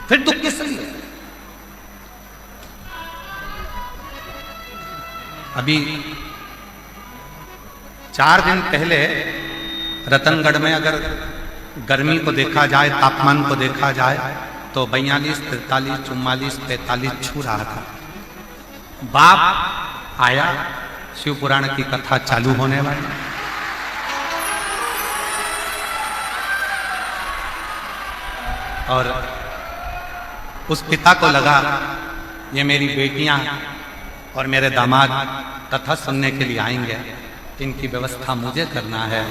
फिर दुख किस लिए? अभी 4 दिन पहले रतनगढ़ में अगर गर्मी को देखा जाए, तापमान को देखा जाए तो 42, 43, 44, 45 छू रहा था। बाप आया, शिव पुराण की कथा चालू होने वाली, और उस पिता को लगा ये मेरी बेटियां और मेरे दामाद कथा सुनने के लिए आएंगे, इनकी व्यवस्था मुझे करना है।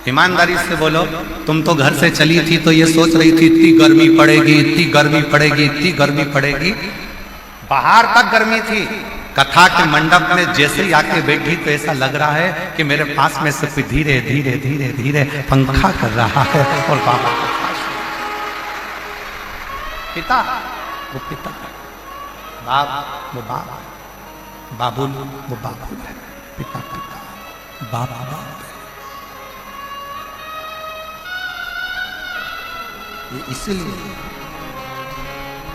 ईमानदारी से बोलो, तुम तो घर से चली थी तो ये सोच रही थी इतनी गर्मी पड़ेगी, इतनी गर्मी पड़ेगी, इतनी गर्मी पड़ेगी, बाहर तक गर्मी थी। कथा के मंडप में जैसे ही आके बैठी तो ऐसा लग रहा है कि मेरे पास में से कोई धीरे धीरे धीरे धीरे पंखा कर रहा है, और बाबा पिता वो पिता, बाप वो बाप, बाबुल वो बाबुल है, पिता पिता, बाप बाप है। ये इसलिए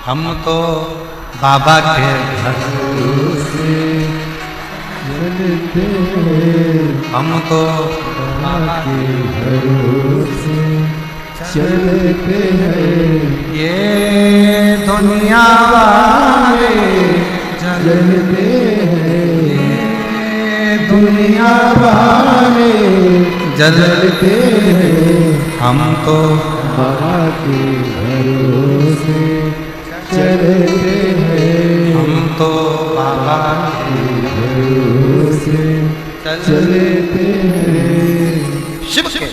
हम तो बाबा के भरोसे चलते हैं, हम तो बाबा के भरोसे चलते हैं, ये दुनिया वाले जलते हैं, दुनिया वाले जलते हैं, हम तो बाबा के भरोसे चलते हैं, हम तो बाबा के भरोसे चलते हैं। शिव के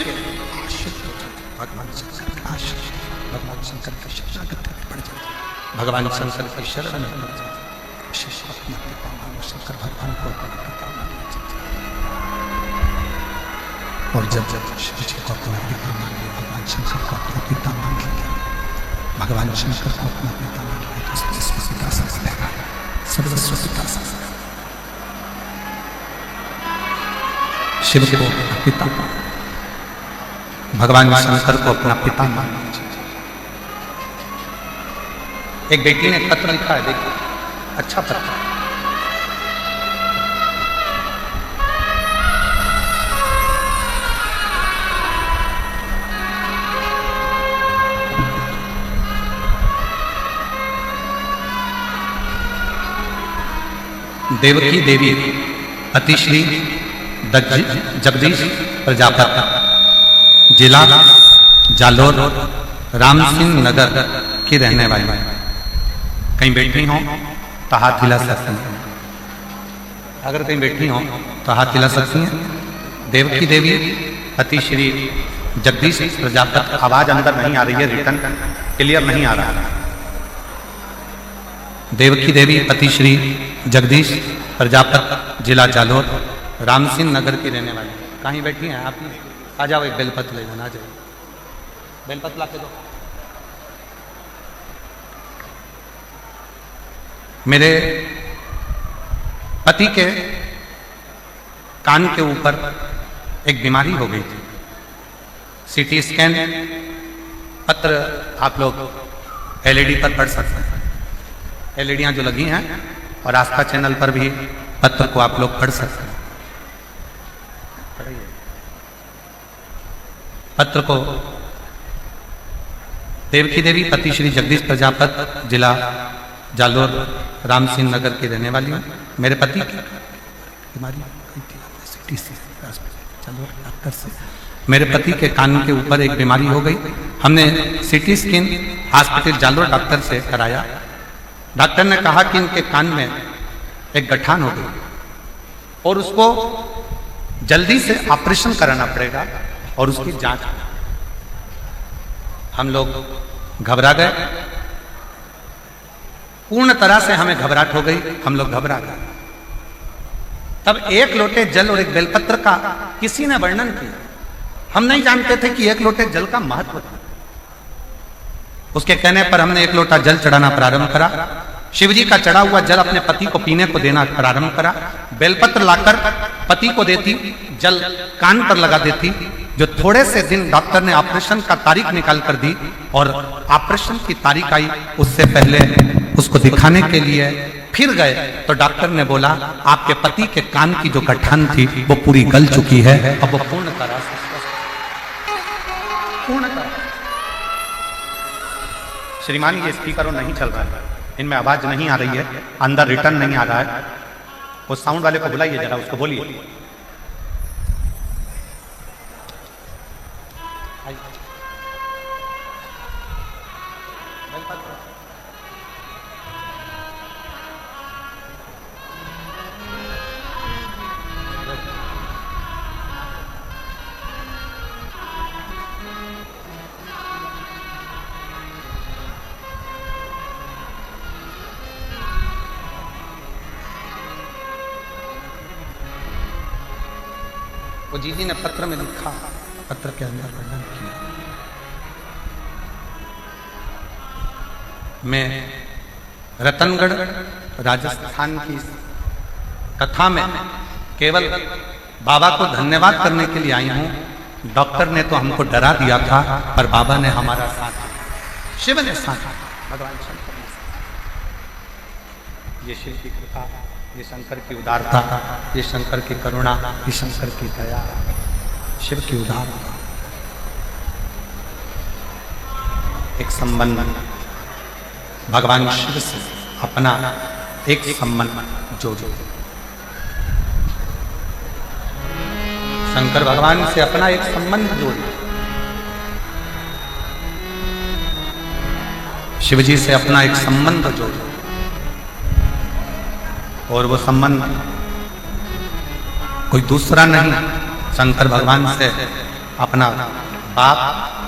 भगवान शंकर की शरण में पड़ जाओ, शंकर भगवान को अपना पिता मानना चाहिए। और जब जब शिव जी को अपना पिता मान लिया, भगवान शंकर को अपना पिता मान लिया, भगवान शंकर को अपना पिता मान लिया तो सर्वस्व पिता सकता है, सर्वस्व पिता सकता है। शिव को अपना पिता, भगवान शंकर को अपना पिता मानना चाहिए। एक बेटी ने पत्र लिखा है, देखिए अच्छा पत्र। देवकी देवी अतिश्री जगदीश प्रजापति, जिला जालोर, राम सिंह नगर की रहने वाली। कहीं बैठी हो तो हाथ हिला सकती हैं, अगर कहीं बैठी हो तो हाथ हिला सकती हैं। देवकी देवी पति श्री जगदीश प्रजापति, आवाज अंदर नहीं आ रही है, रिटर्न क्लियर नहीं आ रहा। देवकी देवी पति श्री जगदीश प्रजापति, जिला जालोर, राम सिंह नगर की रहने वाली। कहीं बैठी हैं आप? आ जाओ, एक बेलपत्र ले जाना, आ जाओ, बेलपत्र ला के दो। मेरे पति के कान के ऊपर एक बीमारी हो गई थी, सीटी स्कैन, पत्र आप लोग एलईडी पर पढ़ सकते हैं, एलईडियां जो लगी हैं, और आस्था चैनल पर भी पत्र को आप लोग पढ़ सकते हैं। पत्र को देवकी देवी पति श्री जगदीश प्रजापति, जिला जालोर, राम सिंह नगर की रहने वाली हूँ। मेरे पति की बीमारी डॉक्टर से, मेरे पति के कान के ऊपर एक बीमारी हो गई। हमने CT scan hospital Jalore doctor से कराया। डॉक्टर ने कहा कि इनके कान में एक गठान हो गई और उसको जल्दी से ऑपरेशन कराना पड़ेगा और उसकी जांच। हम लोग घबरा गए, पूर्ण तरह से हमें घबराहट हो गई, हम लोग घबरा गए। तब एक लोटे जल और एक बेलपत्र का किसी ने वर्णन किया। हम नहीं जानते थे कि एक लोटे जल का महत्व था। उसके कहने पर हमने एक लोटा जल चढ़ाना प्रारंभ करा। शिवजी का चढ़ा हुआ जल अपने पति को पीने को देना प्रारंभ करा। बेलपत्र लाकर पति को देती, जल कान पर लगा देती। जो थोड़े से दिन डॉक्टर ने ऑपरेशन का तारीख निकाल कर दी और ऑपरेशन की तारीख आई, उससे पहले उसको दिखाने के लिए फिर गए तो डॉक्टर ने बोला आपके पति के कान की जो गठान थी वो पूरी गल चुकी है, अब वो पूर्ण तरह से श्रीमान, ये स्पीकरों नहीं चल रहा है, इनमें आवाज नहीं आ रही है, अंदर रिटर्न नहीं आ रहा है। वो साउंड वाले को बुलाइए जरा, उसको बोलिए। वो जी ने पत्र में लिखा, पत्र के अंदर वर्णन किया। मैं रतनगढ़ राजस्थान की कथा में केवल बाबा को धन्यवाद करने के लिए आई हूं। डॉक्टर ने तो हमको डरा दिया था, पर बाबा ने हमारा साथ, शिव ने साथ, भगवान शंकर ने साथ। ये शिव की कृपा, ये शंकर की उदारता, ये शंकर की करुणा, ये शंकर की दया, शिव की उदारता। एक संबंध भगवान शिव से अपना एक संबंध जोड़ो। शंकर भगवान से अपना एक संबंध जोड़ो, शिव जी से अपना एक संबंध जोड़ो। और वो संबंध कोई दूसरा नहीं, शंकर भगवान से अपना बाप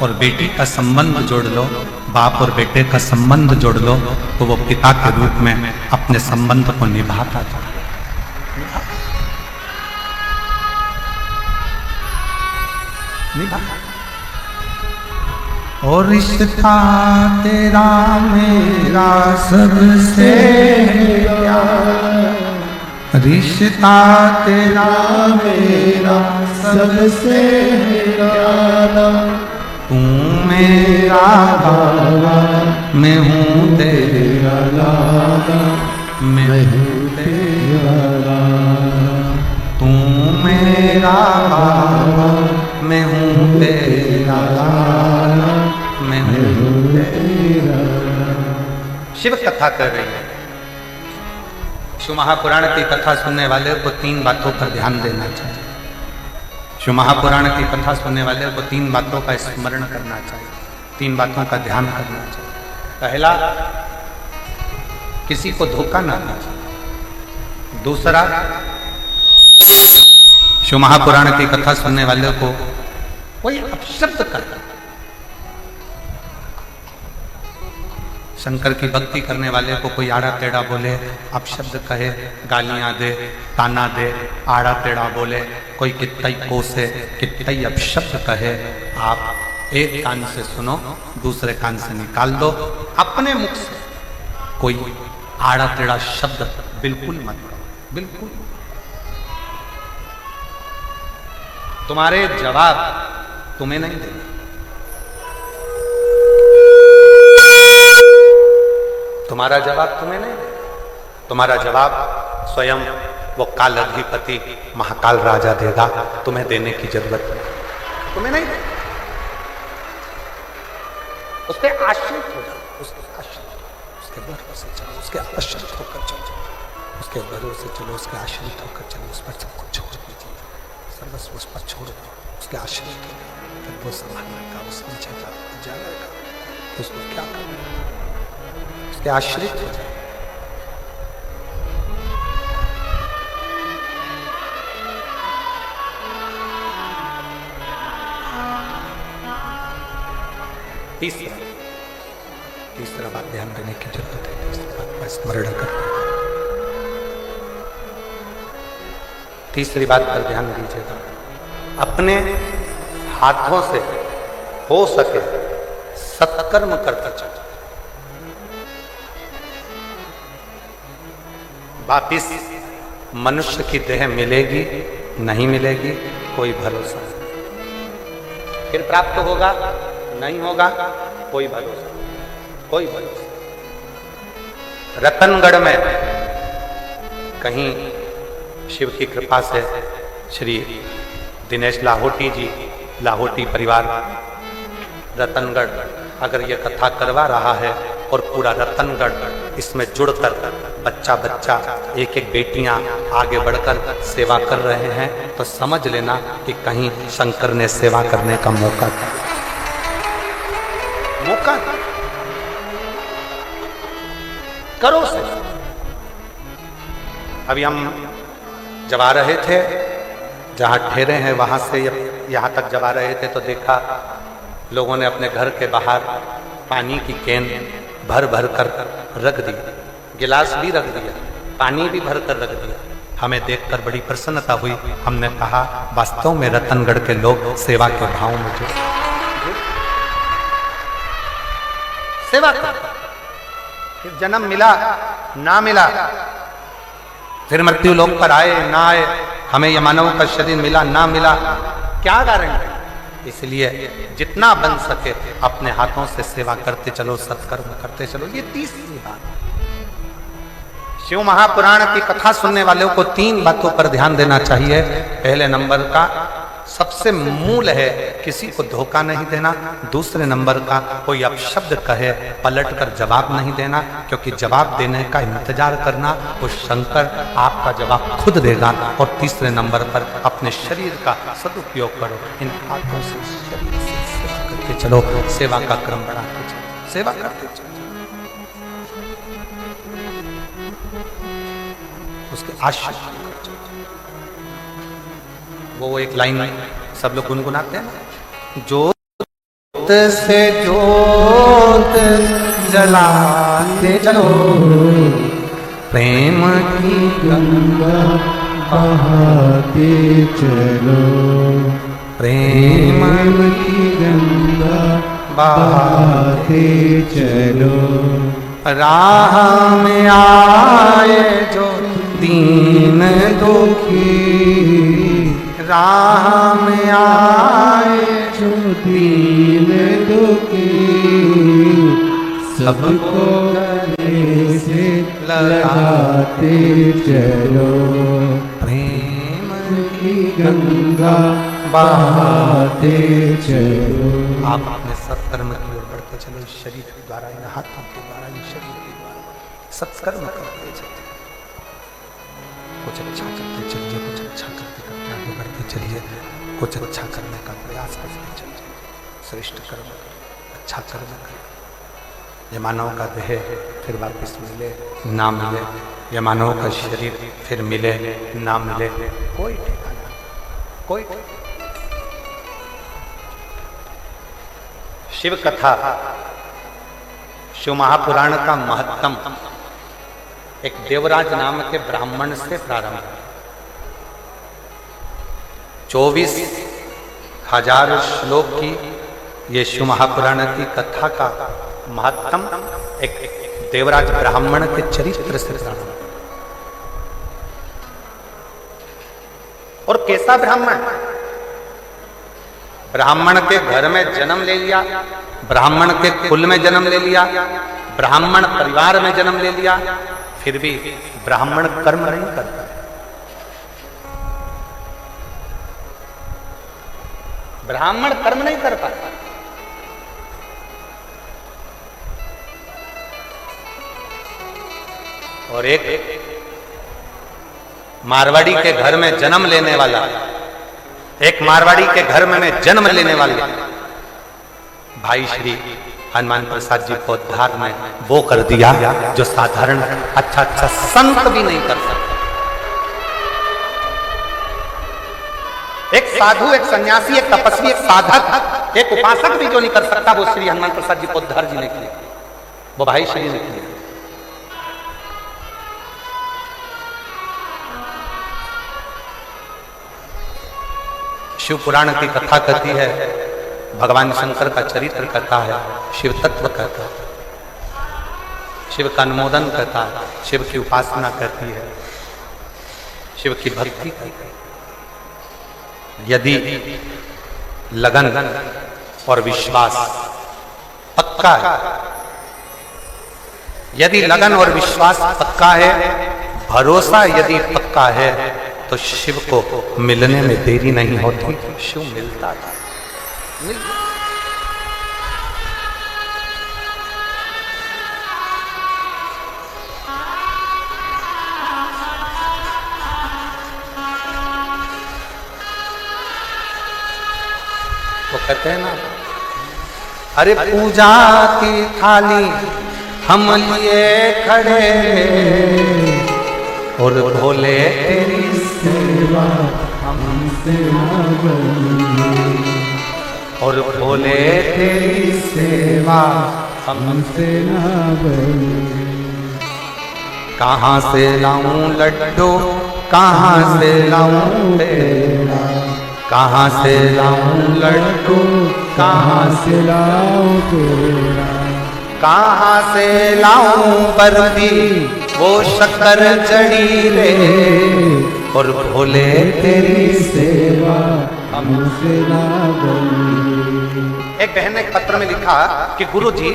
और बेटी का संबंध जोड़ लो। बाप और बेटे का संबंध जोड़ लो तो वो पिता के रूप में अपने संबंध को निभाता था। और रिश्ता तेरा मेरा सबसे रिश्ता तेरा मेरा सबसे प्यारा, तू मेरा बाबा मैं हूँ तेरा लाला, मैं हूँ तेरा लाला। तू मेरा बाबा मैं हूँ तेरा लाला, मैं हूँ तेरा। शिव कथा कर रही है। शिव महापुराण की कथा सुनने वाले को 3 बातों पर ध्यान देना चाहिए। शिव महापुराण की कथा सुनने वाले को 3 बातों का स्मरण करना चाहिए, 3 बातों का ध्यान करना चाहिए। पहला, किसी को धोखा ना देना चाहिए। दूसरा, शिव महापुराण की कथा सुनने वाले को कोई अपशब्द करता, शंकर की भक्ति करने वाले को कोई आड़ा टेढ़ा बोले, अपशब्द कहे, गालियां दे, ताना दे, आड़ा टेढ़ा बोले, कोई कितना ही कोसे, कितना ही अपशब्द कहे, आप एक कान से सुनो, दूसरे कान से निकाल दो। अपने मुख से कोई आड़ा टेढ़ा शब्द बिल्कुल मत करो, बिल्कुल। तुम्हारे जवाब तुम्हें नहीं देंगे, तुम्हारा जवाब तुम्हें नहीं देगा, तुम्हारा जवाब स्वयं वो काल अधिपति महाकाल राजा देगा। तुम्हें देने की जरूरत नहीं, तुम्हें नहीं देगा। उस पर आश्रित हो जाओ, उसके आश्रित, उसके भरोसे चलो, उसके आश्रित होकर चलो, उसके भरोसे चलो, उसके आश्रित होकर चलो। उस पर सब कुछ छोड़ दीजिए, सर्वस्व उस पर छोड़ दो, उसके आश्रित हो जाओ। फिर वो संभालेगा, वो समझेगा, जानेगा, उसको क्या करना, उसके आश्रित हो जाए। तीसरा बात ध्यान देने की जरूरत है, तीसरी बात पर स्मरण करना। तीसरी बात पर ध्यान दीजिएगा, अपने हाथों से हो सके सत्कर्म करता चलो। वापिस मनुष्य की देह मिलेगी नहीं मिलेगी कोई भरोसा नहीं, फिर प्राप्त होगा नहीं होगा कोई भरोसा, कोई भरोसा। रतनगढ़ में कहीं शिव की कृपा से श्री दिनेश लाहोटी जी, लाहोटी परिवार रतनगढ़ अगर ये कथा करवा रहा है और पूरा रतनगढ़ इसमें जुड़कर बच्चा बच्चा एक एक बेटियां आगे बढ़कर सेवा कर रहे हैं, तो समझ लेना कि कहीं शंकर ने सेवा करने का मौका दिया, मौका करो से। अभी हम जब आ रहे थे, जहाँ ठहरे हैं वहां से यहाँ तक जब आ रहे थे, तो देखा लोगों ने अपने घर के बाहर पानी की कैन भर भर कर रख दी, गिलास भी रख दिया, पानी भी भर कर रख दिया। हमें देखकर बड़ी प्रसन्नता हुई। हमने कहा वास्तव में रतनगढ़ के लोग सेवा के भाव में जो सेवा करते, फिर जन्म मिला ना मिला, फिर मृत्यु लोक पर आए ना आए, हमें यह मानव का शरीर मिला ना मिला, क्या गारंटी। इसलिए जितना बन सके अपने हाथों से सेवा करते चलो, सत्कर्म करते चलो। ये तीसरी बात। शिव महापुराण की कथा सुनने वालों को 3 बातों पर ध्यान देना चाहिए। पहले नंबर का सबसे मूल है किसी को धोखा नहीं देना। दूसरे नंबर का कोई अपशब्द कहे पलट कर जवाब नहीं देना, क्योंकि जवाब देने का इंतजार करना वो शंकर आपका जवाब खुद देगा। और तीसरे नंबर पर अपने शरीर का सदुपयोग करो, इन हाथों से शरीर से सेवा करते चलो, सेवा का क्रम बढ़ाते चलो, सेवा करते चलो। उसके आश्रित वो एक लाइन सब लोग गुनगुनाते हैं ना, जोत से जोत जलाते चलो, प्रेम की गंगा बहाते चलो, प्रेम की गंगा बहाते चलो। राह में आए जो दीन दुखी, राह में आए जो दीन दुखी, सबको गले से लगाते चलो, प्रेम की गंगा बहाते चलो। आप अपने सत्कर्म की ओर बढ़ते चलो, इस शरीर के द्वारा, इन हाथों के द्वारा, इन शरीर के द्वारा सत्कर्म करते चलो। कुछ अच्छा करते चलिए, कुछ अच्छा करते करते आगे बढ़ते चलिए, कुछ अच्छा करने का प्रयास करते चलिए, श्रेष्ठ कर्म करें, अच्छा कर्म करें। ये मानव का देह फिर वापस मिले ना मिले, ये मानव का शरीर फिर मिले ना मिले, कोई ठिकाना, कोई शिव कथा, शिव महापुराण का महत्तम एक देवराज नाम के ब्राह्मण से प्रारंभ है। 24,000 श्लोक की ये शिव महापुराण की कथा का महत्तम एक देवराज ब्राह्मण के चरित्र से प्रारंभ है। और कैसा ब्राह्मण? ब्राह्मण के घर में जन्म ले लिया, ब्राह्मण के कुल में जन्म ले लिया, ब्राह्मण परिवार में जन्म ले लिया, फिर भी ब्राह्मण कर्म नहीं करता। ब्राह्मण कर्म नहीं कर पाता। और एक मारवाड़ी के घर में जन्म लेने वाला, एक मारवाड़ी के घर में जन्म लेने वाले भाई श्री हनुमान प्रसाद जी पोद्दार ने वो कर दिया जो साधारण अच्छा संत भी नहीं कर सकता। एक साधु, एक सन्यासी, एक तपस्वी, एक साधक, एक उपासक भी जो नहीं कर सकता, वो श्री हनुमान प्रसाद जी पोद्दार जी ने किया, वो भाई श्री ने किया। शिव पुराण की कथा कहती है, भगवान शंकर का चरित्र कहता है, शिव तत्व कहता है, शिव का अनुमोदन कहता है, शिव की उपासना कहती है, शिव की भक्ति कहती है। यदि लगन और विश्वास पक्का है, यदि लगन और विश्वास पक्का है, भरोसा यदि पक्का है, तो शिव को मिलने में देरी नहीं होती, शिव मिलता है। तो कहते हैं ना, अरे पूजा की थाली हम लिए खड़े और भोले तेरी सेवा हमसे ना बनी, और भोले तेरी सेवा हमसे ना बनी। कहाँ से लाऊं लड्डू, कहाँ से लाऊं पेड़ा, कहाँ से लाऊं लड्डू, कहाँ से लाऊं पेड़ा, कहाँ से लाऊं बर्फी वो शक्कर जड़ी रे, और भोले तेरी सेवा हमसे ना बनी। एक बहन ने एक पत्र में लिखा कि गुरुजी,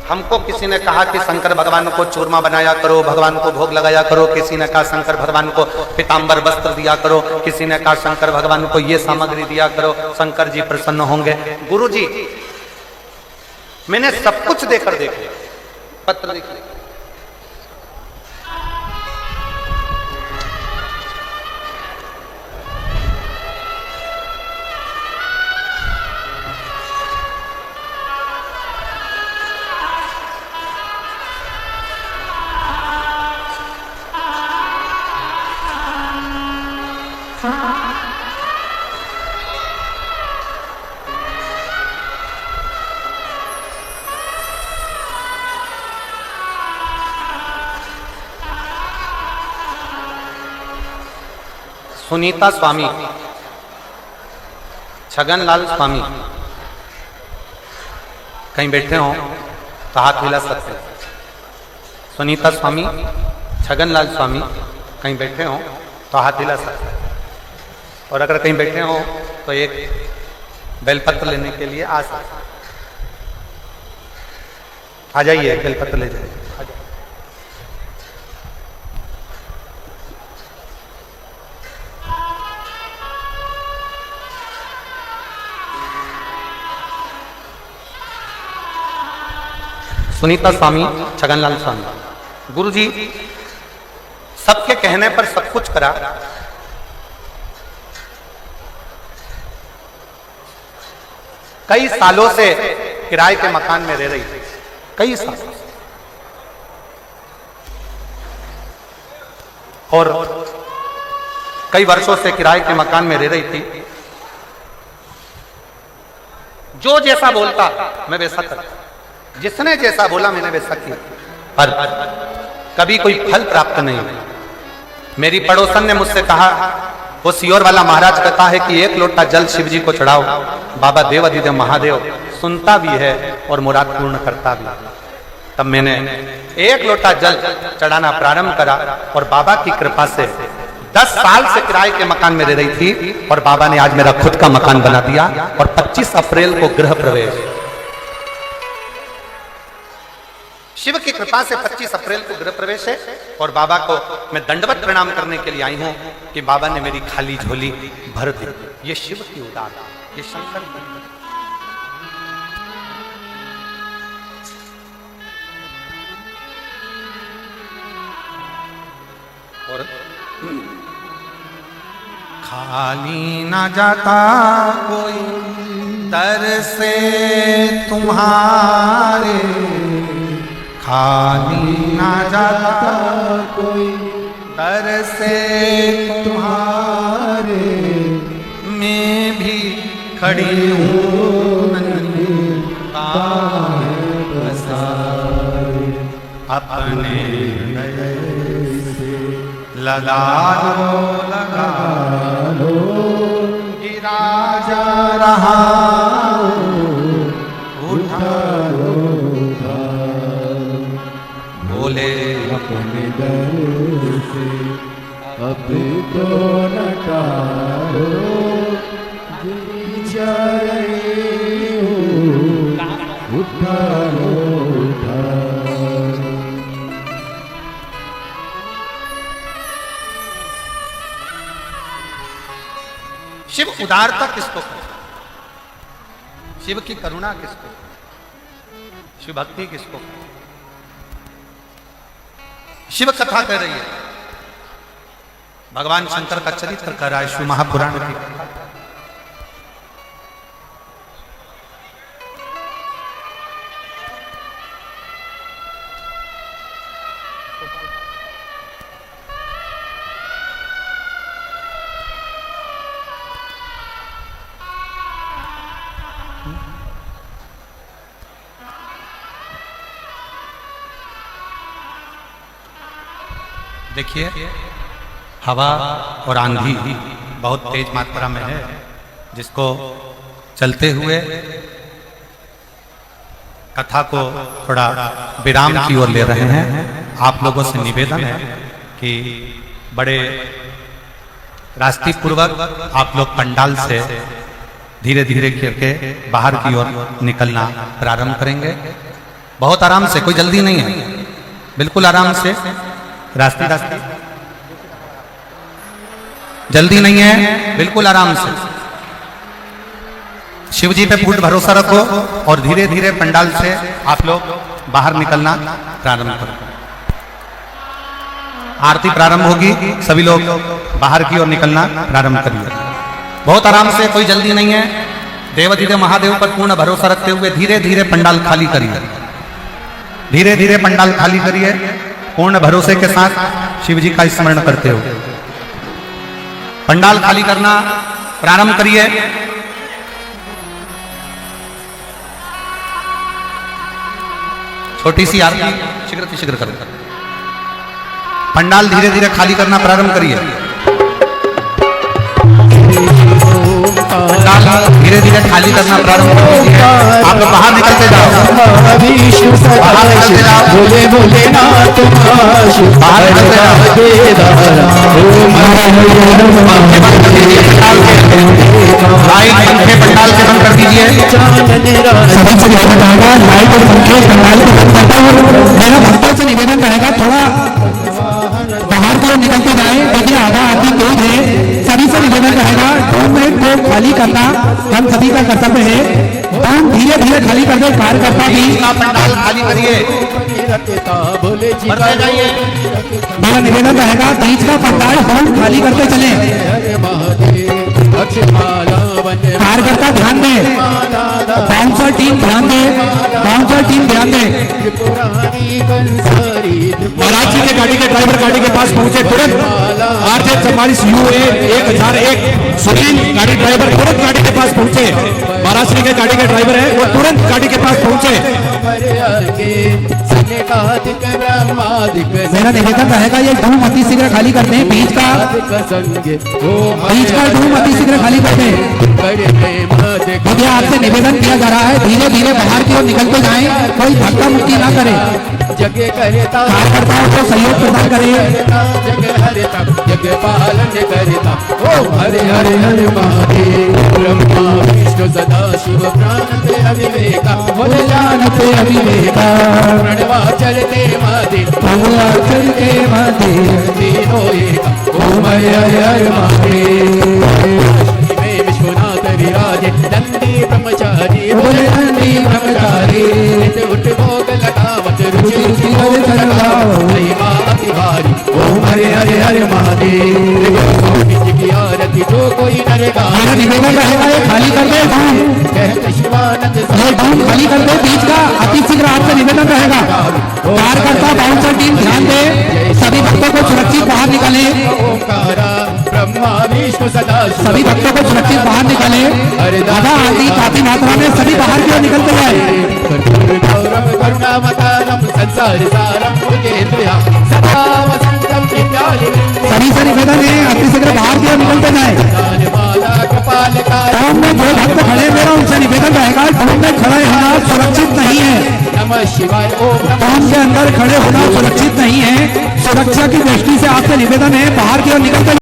हमको किसी ने कहा कि शंकर भगवान को चूरमा बनाया करो, भगवान को भोग लगाया करो, किसी ने कहा शंकर भगवान को पीतांबर वस्त्र दिया करो, किसी ने कहा शंकर भगवान को ये सामग्री दिया करो, शंकर जी प्रसन्न होंगे। गुरुजी, मैंने सब कुछ देकर देख लिया, पत्र देख लिया, सुनीता स्वामी, छगनलाल स्वामी कहीं बैठे हो तो हाथ हिला सकते हैं। सुनीता स्वामी, छगनलाल स्वामी कहीं बैठे हो तो हाथ हिला सकते हैं। और अगर कहीं बैठे हो तो एक बेलपत्र लेने के लिए आ सकते, आ जाइए, बेलपत्र ले जाइए। सुनीता स्वामी, छगनलाल स्वामी। गुरुजी, सबके कहने पर सब कुछ करा। कई सालों से किराए के मकान में रह रही थी, कई साल, और कई वर्षों से किराए के मकान में रह रही थी। जो जैसा बोलता मैं वैसा करता, जिसने जैसा बोला मैंने वैसा किया, पर कभी कोई फल प्राप्त नहीं हुआ। मेरी पड़ोसन ने मुझसे कहा, वो सियोर वाला महाराज कहता है कि 1 लोटा जल शिव जी को चढ़ाओ, बाबा देवाधिदेव महादेव सुनता भी है और मुराद पूर्ण करता भी। तब मैंने 1 लोटा जल चढ़ाना प्रारंभ करा और बाबा की कृपा से 10 साल से किराए के मकान में रह रही थी और बाबा ने आज मेरा खुद का मकान बना दिया और 25 अप्रैल को गृह प्रवेश। शिव की कृपा से 25 अप्रैल को गृह प्रवेश है और बाबा को मैं दंडवत प्रणाम करने के लिए आई हूं कि बाबा ने मेरी खाली झोली भर दी। ये शिव की उदारता, ये शंकर की। और खाली ना जाता कोई दर से तुम्हारे, खाली ना जाता कोई दर से तुम्हारे, मैं भी खड़ी हूँ अपने लगा लो गिरा जा रहा, उठा लो बोले अपने दर से अब तो न टालो, जा रही हूँ, उठा लो उठा। शिव उदारता किसको कहते? शिव की करुणा किसको? शिव भक्ति किसको? शिव कथा कह रही है, भगवान शंकर का चरित्र कह रहा है शिव महापुराण की। देखिए, हवा और आंधी बहुत तेज मात्रा में है, जिसको चलते हुए कथा को थोड़ा विराम की ओर ले रहे हैं। आप लोगों से निवेदन है कि बड़े रास्ती पूर्वक आप लोग पंडाल से धीरे धीरे करके बाहर की ओर निकलना प्रारंभ करेंगे। बहुत आराम से, कोई जल्दी नहीं है, बिल्कुल आराम से, रास्ते रास्ते, जल्दी नहीं है, बिल्कुल आराम से। शिव जी पे पूर्ण भरोसा रखो और धीरे धीरे पंडाल से आप लोग बाहर निकलना प्रारंभ करो। आरती प्रारंभ होगी, सभी लोग बाहर की ओर निकलना प्रारंभ करिए। बहुत आराम से, कोई जल्दी नहीं है। देवाधिदेव महादेव पर पूर्ण भरोसा रखते हुए धीरे धीरे पंडाल खाली करिए, धीरे धीरे पंडाल खाली करिए। पूर्ण भरोसे के साथ शिव जी का स्मरण करते हो पंडाल खाली करना प्रारंभ करिए। छोटी सी आरती शीघ्र शीघ्र करें। पंडाल धीरे धीरे खाली करना प्रारंभ करिए। पंडाल धीरे धीरे खाली करना प्रारंभ करिए। आप लोग बाहर निकलते जाओ, बाहर निकलते जाओ, बोले बोले नाथ बाहर निकलते जाओ। लाइट पंखे पंडाल के बंद कर दीजिए। लाइट और पंखे पंडाल के बंद करता हूँ। मेरा भक्तों से निवेदन रहेगा, थोड़ा बाहर को निकलते जाए। देखिए आधा आदमी तेज है, सभी से निवेदन रहेगा 2 मिनट को खाली करना हम सभी का कर्तव्य है। हम धीरे धीरे खाली कर दे, कार्यकर्ता भी पंडाल खाली करिए। रखता बोले जी बढ़ते जाइए। मेरा निवेदन रहेगा बीच का पंडाल होम खाली करते चले। हरे महादेव अक्षमाला वंदे कार्यकर्ता ध्यान दे, बाउंसर टीम ध्यान दे, बाउंसर टीम ध्यान दे। त्रिपुरारी कंसारी महाराज जी के गाड़ी के ड्राइवर गाड़ी के पास पहुंचे तुरंत। RJ 44 UA 1001 सुनील गाड़ी ड्राइवर तुरंत गाड़ी के पास पहुंचे। महाराज जी के गाड़ी के ड्राइवर है वो तुरंत गाड़ी के पास पहुंचे। मेरा निवेदन रहेगा ये धूम अति शीघ्र खाली करते हैं। बीच का धूम अति शीघ्र खाली करते हैं। मुझे आपसे निवेदन किया जा रहा है धीरे धीरे बाहर की ओर निकलते जाएं, कोई धक्का मुक्की ना करे, जगे करता कार्यकर्ताओं को सहयोग प्रदान करे। जगे हरता जगे पालन करता ओम हरे हरे हरे महादेव ब्रह्मा विष्णु सदा शिव प्राणते अविवेका बोले जानते अविवेका प्रणवा चलते महादेव भगवा चलते महादेव तीनों एका ओम हरे हरे हरे महादेव विश्वनाथ विराजे नंदी ब्रह्मचारी बोले नंदी ब्रह्मचारी उठ भोग लगावत रुचि रुचि बोले चलाओ भारी ओम हरे हरे हरे महादेव की आरती जो कोई नरेगा। मेरा निवेदन रहेगा ये खाली कर दे धूम, कहते शिवानंद ये धूम खाली कर दे। बीच का अति शीघ्र आपसे निवेदन रहेगा कार्यकर्ता बाउंसर टीम ध्यान दे, सभी भक्तों को सुरक्षित बाहर निकाले, ओंकारा ब्रह्मा विष्णु सदा सभी भक्तों को सुरक्षित बाहर निकाले। आधा आदि काफी मात्रा में सभी बाहर की ओर निकलते जाए। गौरव करुणावतारम संसार सारम भुजेन्द्रिया सदा वसंतम सभी से निवेदन है अति शीघ्र बाहर की ओर निकलते जाए। माला कपाल का टॉम में जो भक्त खड़े मेरा उनसे निवेदन रहेगा टॉम में खड़े होना सुरक्षित नहीं है। नमः शिवाय ओम टॉम के अंदर खड़े होना सुरक्षित नहीं है। सुरक्षा की दृष्टि से आपसे निवेदन है बाहर की ओर निकलते